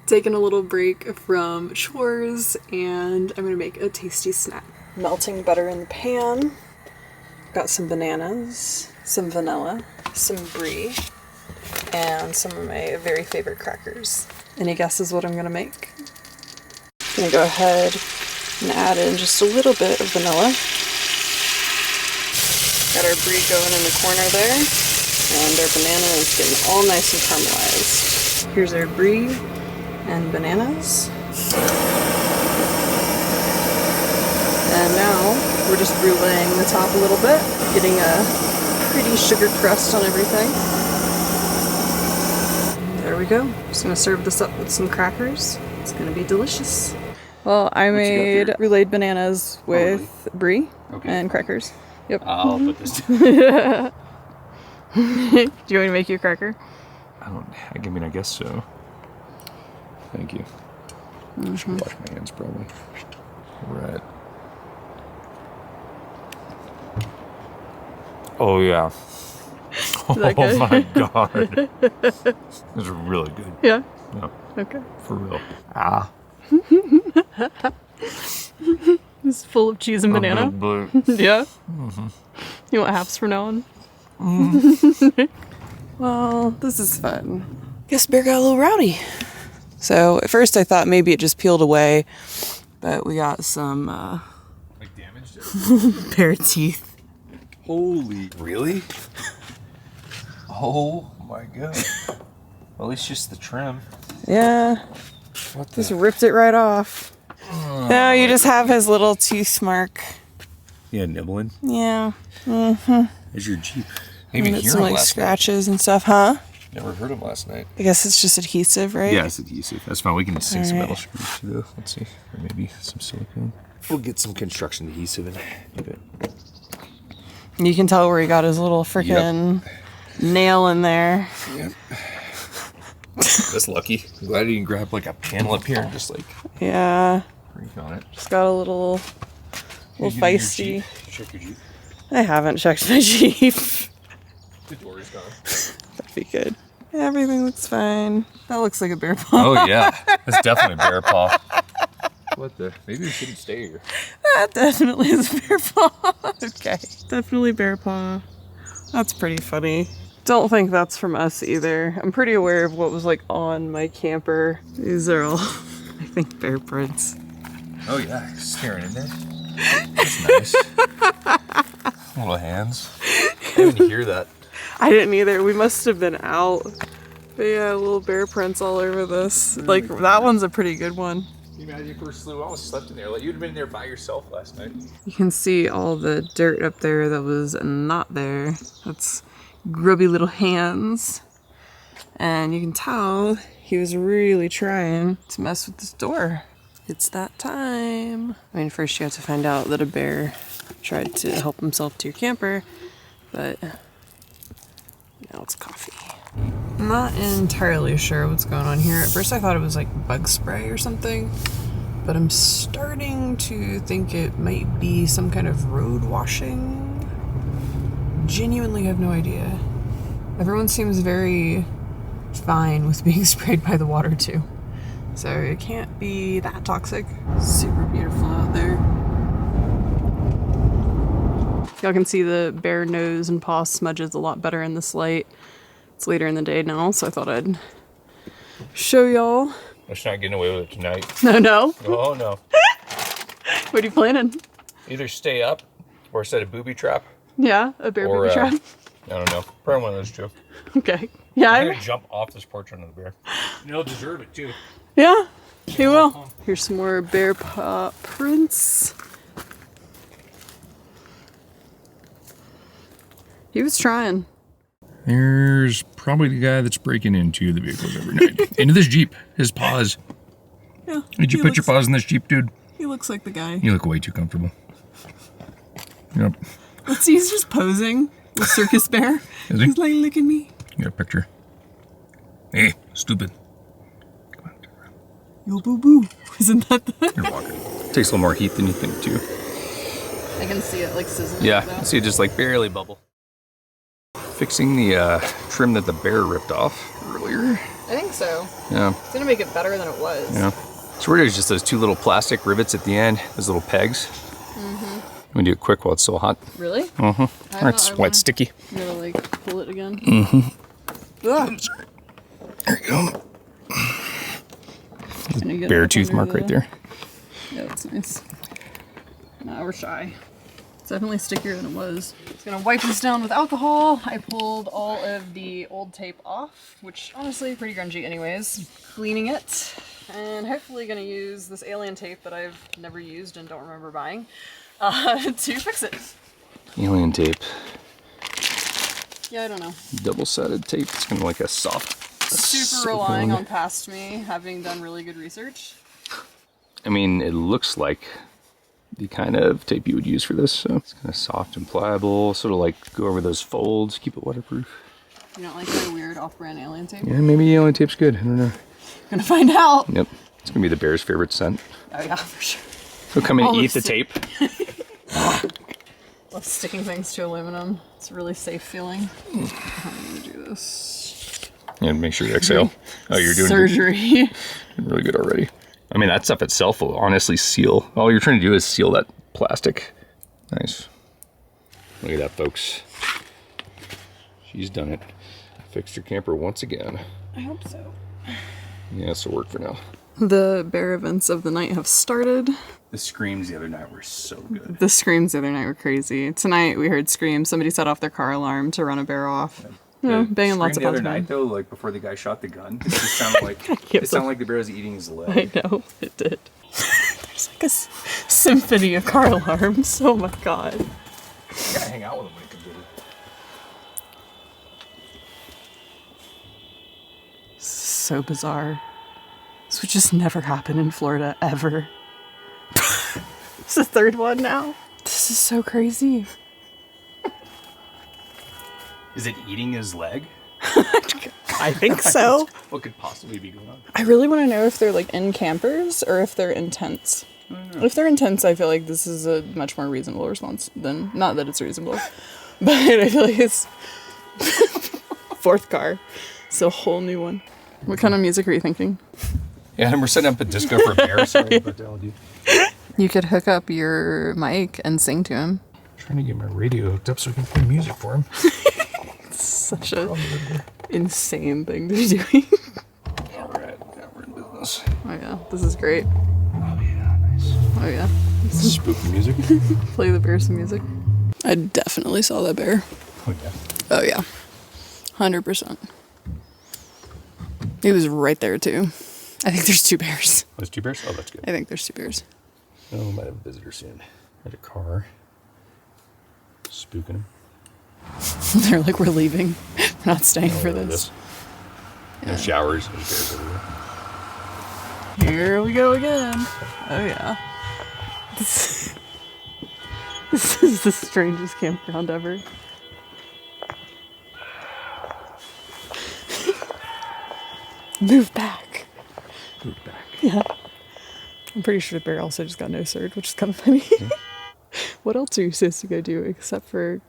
Taking a little break from chores, and I'm gonna make a tasty snack. melting butter in the pan. Got some bananas, some vanilla, some brie, and some of my very favorite crackers. Any guesses what I'm gonna make? I'm gonna go ahead and add in just a little bit of vanilla. Got our brie going in the corner there, and our banana is getting all nice and caramelized. Here's our brie and bananas. And now we're just bruleeing the top a little bit, getting a pretty sugar crust on everything. There we go. Just gonna serve this up with some crackers. It's gonna be delicious. Well, I made bruleed bananas with brie and crackers. Yep. I'll put this. Do you want me to make you a cracker? I mean, I guess so. Thank you. I should wash my hands probably. Right. Oh yeah. Oh my god. This is really good. Yeah. No, Okay. for real. Ah. It's full of cheese and banana. Yeah. You want halves from now on? Well, this is fun. Guess bear got a little rowdy. So at first I thought maybe it just peeled away, but we got some Like damaged? bear teeth. Holy, really? Oh my god. Well, at least just the trim. Yeah. What the? Just ripped it right off. No, you just have his little tooth mark. Yeah, nibbling. Yeah. There's your Jeep. Maybe And hear it's some him like last scratches and stuff, huh? night. Never heard him last night. I guess it's just adhesive, right? Yeah, it's adhesive. That's fine. We can just take some Alright. metal screws too. Let's see. Or maybe some silicone. We'll get some construction adhesive and give it. You can tell where he got his little freaking nail in there. Yep. That's lucky. I'm glad you can grab like a panel up here and just like Yeah. breathe on it. Just got a little feisty. Check your Jeep. I haven't checked my Jeep. The door is gone. That'd be good. Everything looks fine. That looks like a bear paw. Oh yeah, that's definitely a bear paw. What the? Maybe we shouldn't stay here. That definitely is a bear paw. Okay. Definitely bear paw. That's pretty funny. Don't think that's from us either. I'm pretty aware of what was like on my camper. These are all, I think, bear prints. Oh yeah, staring in there. That's nice. Little hands. I didn't hear that. I didn't either. We must have been out. But yeah, little bear prints all over this. Like, that one's a pretty good one. Can you imagine if you first slew? I almost slept in there. Like you'd have been there by yourself last night. You can see all the dirt up there that was not there. That's grubby little hands. And you can tell he was really trying to mess with this door. It's that time. I mean, first you have to find out that a bear tried to help himself to your camper, but now it's coffee. I'm not entirely sure what's going on here. At first I thought it was like bug spray or something, but I'm starting to think it might be some kind of road washing. Genuinely have no idea. Everyone seems very fine with being sprayed by the water too. So it can't be that toxic. Super beautiful out there. Y'all can see the bear nose and paw smudges a lot better in this light. It's later in the day now, so I thought I'd show y'all. Let's not getting away with it tonight. No? Oh no. What are you planning? Either stay up or set a booby trap. Yeah, a bear Or, booby trap. I don't know. Probably one of those two. Okay. Yeah, I'm gonna jump off this porch onto the bear. And they'll deserve it too. yeah, he will. Here's some more bear paw prints. He was trying. There's probably the guy that's breaking into the vehicles every night. Into this Jeep. His paws. Yeah. Did you put your paws in this Jeep, dude? He looks like the guy. You look way too comfortable. Yep. Let's see, he's just posing with Circus Bear. Is he? He's like, look at me. You got a picture. Hey, stupid. Come on, turn around. Yo, boo boo. Isn't that the... You're walking. Takes a little more heat than you think, too. I can see it like sizzling. Yeah, you see it just like barely bubble. Fixing the trim that the bear ripped off earlier. I think so. Yeah, It's gonna make it better than it was. yeah. So we're just those two little plastic rivets at the end, those little pegs. We do it quick while it's still hot. Really? Mm-hmm. Or it's wet, sticky. I'm gonna like pull it again. Mm-hmm. Ugh. There you go. Gonna get Bare it up tooth under mark right there. Yeah, that's nice. Now we're shy. It's definitely stickier than it was. Just gonna wipe this down with alcohol. I pulled all of the old tape off, which honestly pretty grungy anyways. Cleaning it, and hopefully gonna use this alien tape that I've never used and don't remember buying to fix it. Alien tape. Yeah, I don't know. Double-sided tape. It's kind of like a soft. Super relying on past me having done really good research. I mean, it looks like the kind of tape you would use for this. So it's kind of soft and pliable, sort of like go over those folds, keep it waterproof. You don't like my weird off-brand alien tape? Yeah, maybe alien tape's good. I don't know. Gonna find out. Yep, it's gonna be the bear's favorite scent. Oh yeah, for sure. He'll come and All eat the the tape. Love sticking things to aluminum. It's a really safe feeling. How am I gonna do this? And make sure you exhale. Oh, you're doing surgery. really good already. I mean, that stuff itself will honestly seal. All you're trying to do is seal that plastic. Nice. Look at that, folks. She's done it. Fixed her camper once again. I hope so. Yeah, it's a work for now. The bear events of the night have started. The screams the other night were so good. The screams the other night were crazy. Tonight we heard screams. Somebody set off their car alarm to run a bear off. You know, banging lots of the other pots. night though, like before the guy shot the gun, it just sounded like the bear was eating his leg. I know, it did. There's like a symphony of car alarms. Oh my god. You gotta hang out with him when he comes over. So bizarre. This would just never happen in Florida, ever. It's the third one now. This is so crazy. Is it eating his leg? I think so. What could possibly be going on? I really want to know if they're like in campers or if they're in tents. If they're in tents, I feel like this is a much more reasonable response than, not that it's reasonable, but I feel like it's fourth car. It's a whole new one. What kind of music are you thinking? Yeah, and we're setting up a disco for a bear. Sorry about that, dude. You could hook up your mic and sing to him. Trying to get my radio hooked up so I can play music for him. Such a insane thing to be doing. Alright, now we're in business. Oh yeah, this is great. Oh yeah, nice. Oh yeah. Spooky music. Play the bear some music. I definitely saw that bear. Oh yeah. Oh yeah. 100%. He was right there too. I think there's two bears. There's two bears? Oh, that's good. I think there's two bears. Oh, we might have a visitor soon. At a car. Spooking him. They're like, we're leaving. We're not staying for this. No showers. There's bears everywhere. Here we go again. Oh yeah. This is the strangest campground ever. Move back. Move back. Yeah. I'm pretty sure the bear also just got no-surd, which is kind of funny. Yeah. What else are you supposed to go do except for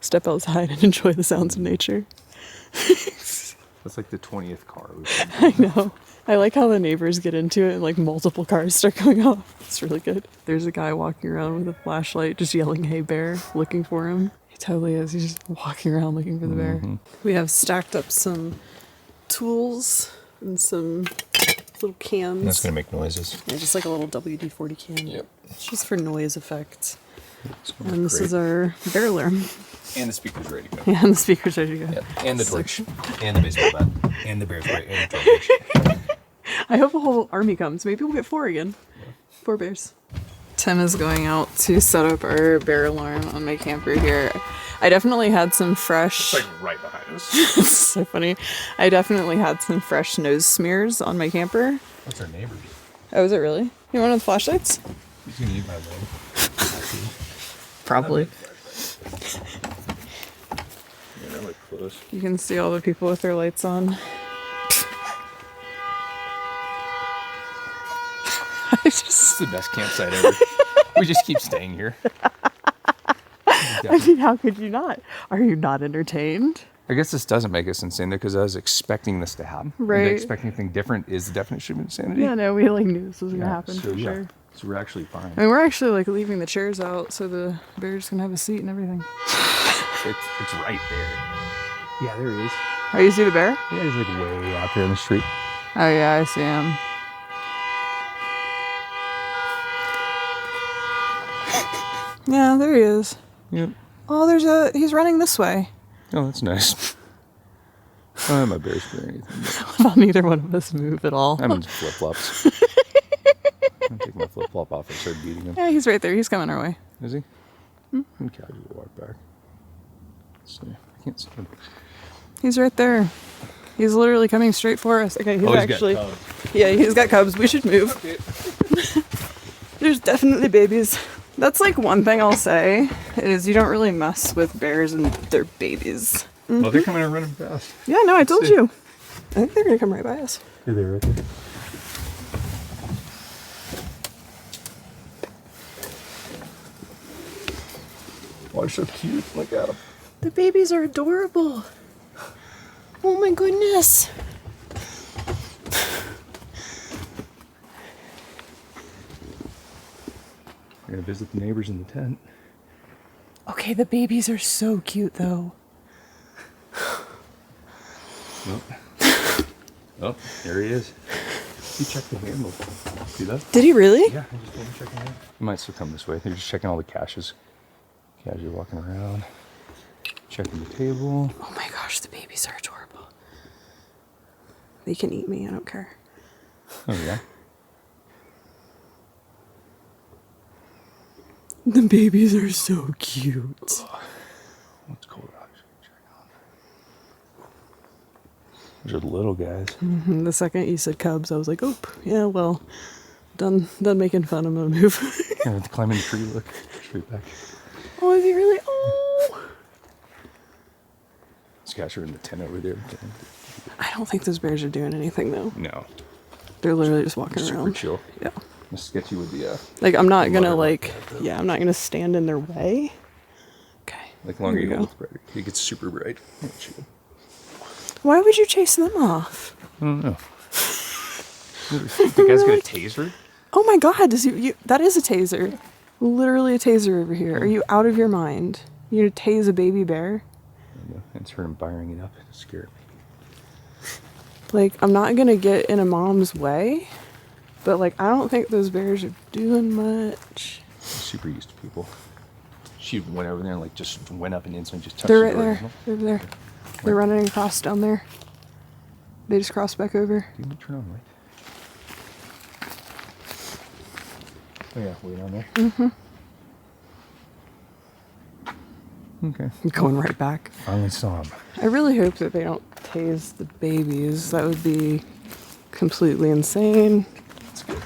step outside and enjoy the sounds of nature? That's like the 20th car. I know. I like how the neighbors get into it and like multiple cars start going off. It's really good. There's a guy walking around with a flashlight just yelling, "Hey bear," looking for him. He totally is. He's just walking around looking for the bear. We have stacked up some tools and some little cans. That's going to make noises. Yeah, just like a little WD-40 can. Yep. It's just for noise effect. It's gonna And look this great. is our bear alarm. And the speaker's ready to go. Yeah, and the speaker's ready to go. Yep. And the torch. And the baseball bat. And the bear's right. And the torch. I hope a whole army comes. Maybe we'll get 4 again. 4 bears. Tim is going out to set up our bear alarm on my camper here. I definitely had some fresh... It's like right behind us. It's so funny. I definitely had some fresh nose smears on my camper. What's our neighbor do? Oh, is it really? You want the flashlights? He's going to eat my leg. Probably. Yeah, that look close. You can see all the people with their lights on. This is the best campsite ever. We just keep staying here. I mean, how could you not? Are you not entertained? I guess this doesn't make us insane though, because I was expecting this to happen. Right. And expecting anything different is the definition of insanity. Yeah, no, we like knew this was gonna happen so, for yeah. sure. So we're actually fine. I mean, we're actually like leaving the chairs out so the bears can have a seat and everything. It's right there. Yeah, there he is. Oh, you see the bear? Yeah, he's like way out there in the street. Oh yeah, I see him. Yeah, there he is. Yep. Oh, he's running this way. Oh, that's nice. I don't have my bear spray or anything. Well, neither one of us move at all. I'm in flip-flops. I'm gonna take my flip-flop off and start beating him. Yeah, he's right there. He's coming our way. Is he? I'm casual walk back. Let's see. I can't see him. He's right there. He's literally coming straight for us. Okay, he's actually. Got cubs. Yeah, he's got cubs. We should move. There's definitely babies. That's like one thing I'll say is you don't really mess with bears and their babies. Well, they're coming and running fast. Yeah, no, I told you. I think they're gonna come right by us. Yeah, they're right there. Oh, they're so cute. Look at them. The babies are adorable. Oh my goodness. We're gonna visit the neighbors in the tent. Okay, the babies are so cute though. Oh, oh, there he is. He checked the handle. See that? Did he really? Yeah, I just told him to check the handle. He might still come this way. They're just checking all the caches. Casually walking around, checking the table. Oh my gosh, the babies are adorable. They can eat me, I don't care. Oh yeah. The babies are so cute. What's cold out? Check on. Those are the little guys. Mm-hmm. The second you said cubs, I was like, oh, yeah, well, done making fun. I'm gonna move. Yeah, with the climbing the tree, look. Straight back. Oh, is he really? Oh. These guys are in the tent over there. I don't think those bears are doing anything though. No. They're literally just walking Super around. chill. Yeah. I'm sketchy with the Like I'm not gonna mother like, rock. yeah, I'm not gonna stand in their way. Okay. like longer There you you go, the brighter. It gets super bright. Oh, chill. Why would you chase them off? I don't know. The guy's got a taser. Oh my God! Does you? That is a taser. Literally a taser over here. Are you out of your mind? You gonna tase a baby bear? I know. It's heard him firing it up. It scared me. Like I'm not gonna get in a mom's way, but like I don't think those bears are doing much. He's super used to people. She went over there and like just went up and instantly just touched They're the right door. there. They're over there. They're running across down there. They just crossed back over. Do you turn on light? Oh yeah, way down there. Mm-hmm. Okay. Going right back. Finally saw him. I really hope that they don't tase the babies. That would be completely insane. That's good.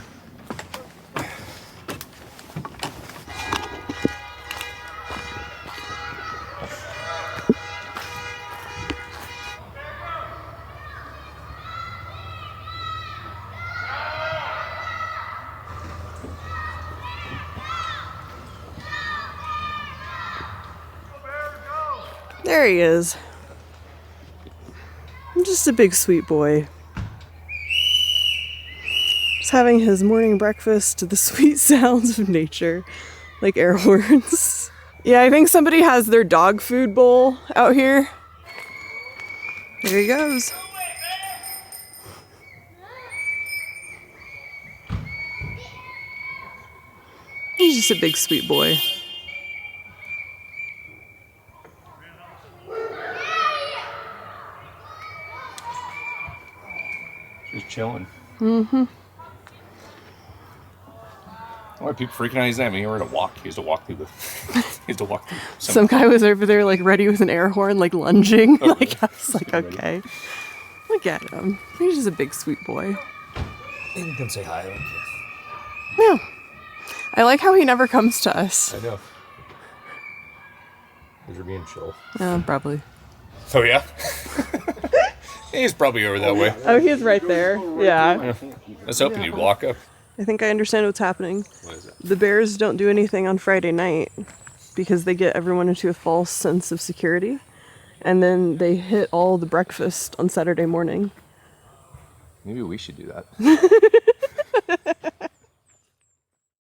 There he is. I'm just a big sweet boy. Just having his morning breakfast to the sweet sounds of nature, like air horns. Yeah, I think somebody has their dog food bowl out here. There he goes. He's just a big sweet boy. Just chilling. Mm-hmm. Why are people freaking out? He's not even here to walk. He has to walk through the. He has to walk through. Some guy was over there, like, ready with an air horn, like, lunging. Oh, like, I was like, okay. Look at him. He's just a big, sweet boy. You can come say hi. I don't care. Yeah. I like how he never comes to us. I know. Because you're being chill. Yeah, probably. Oh yeah. He's probably over that way. Oh, he's right there. Yeah. Let's open you. Walk up. I think I understand what's happening. What is it? The Bears don't do anything on Friday night because they get everyone into a false sense of security. And then they hit all the breakfast on Saturday morning. Maybe we should do that.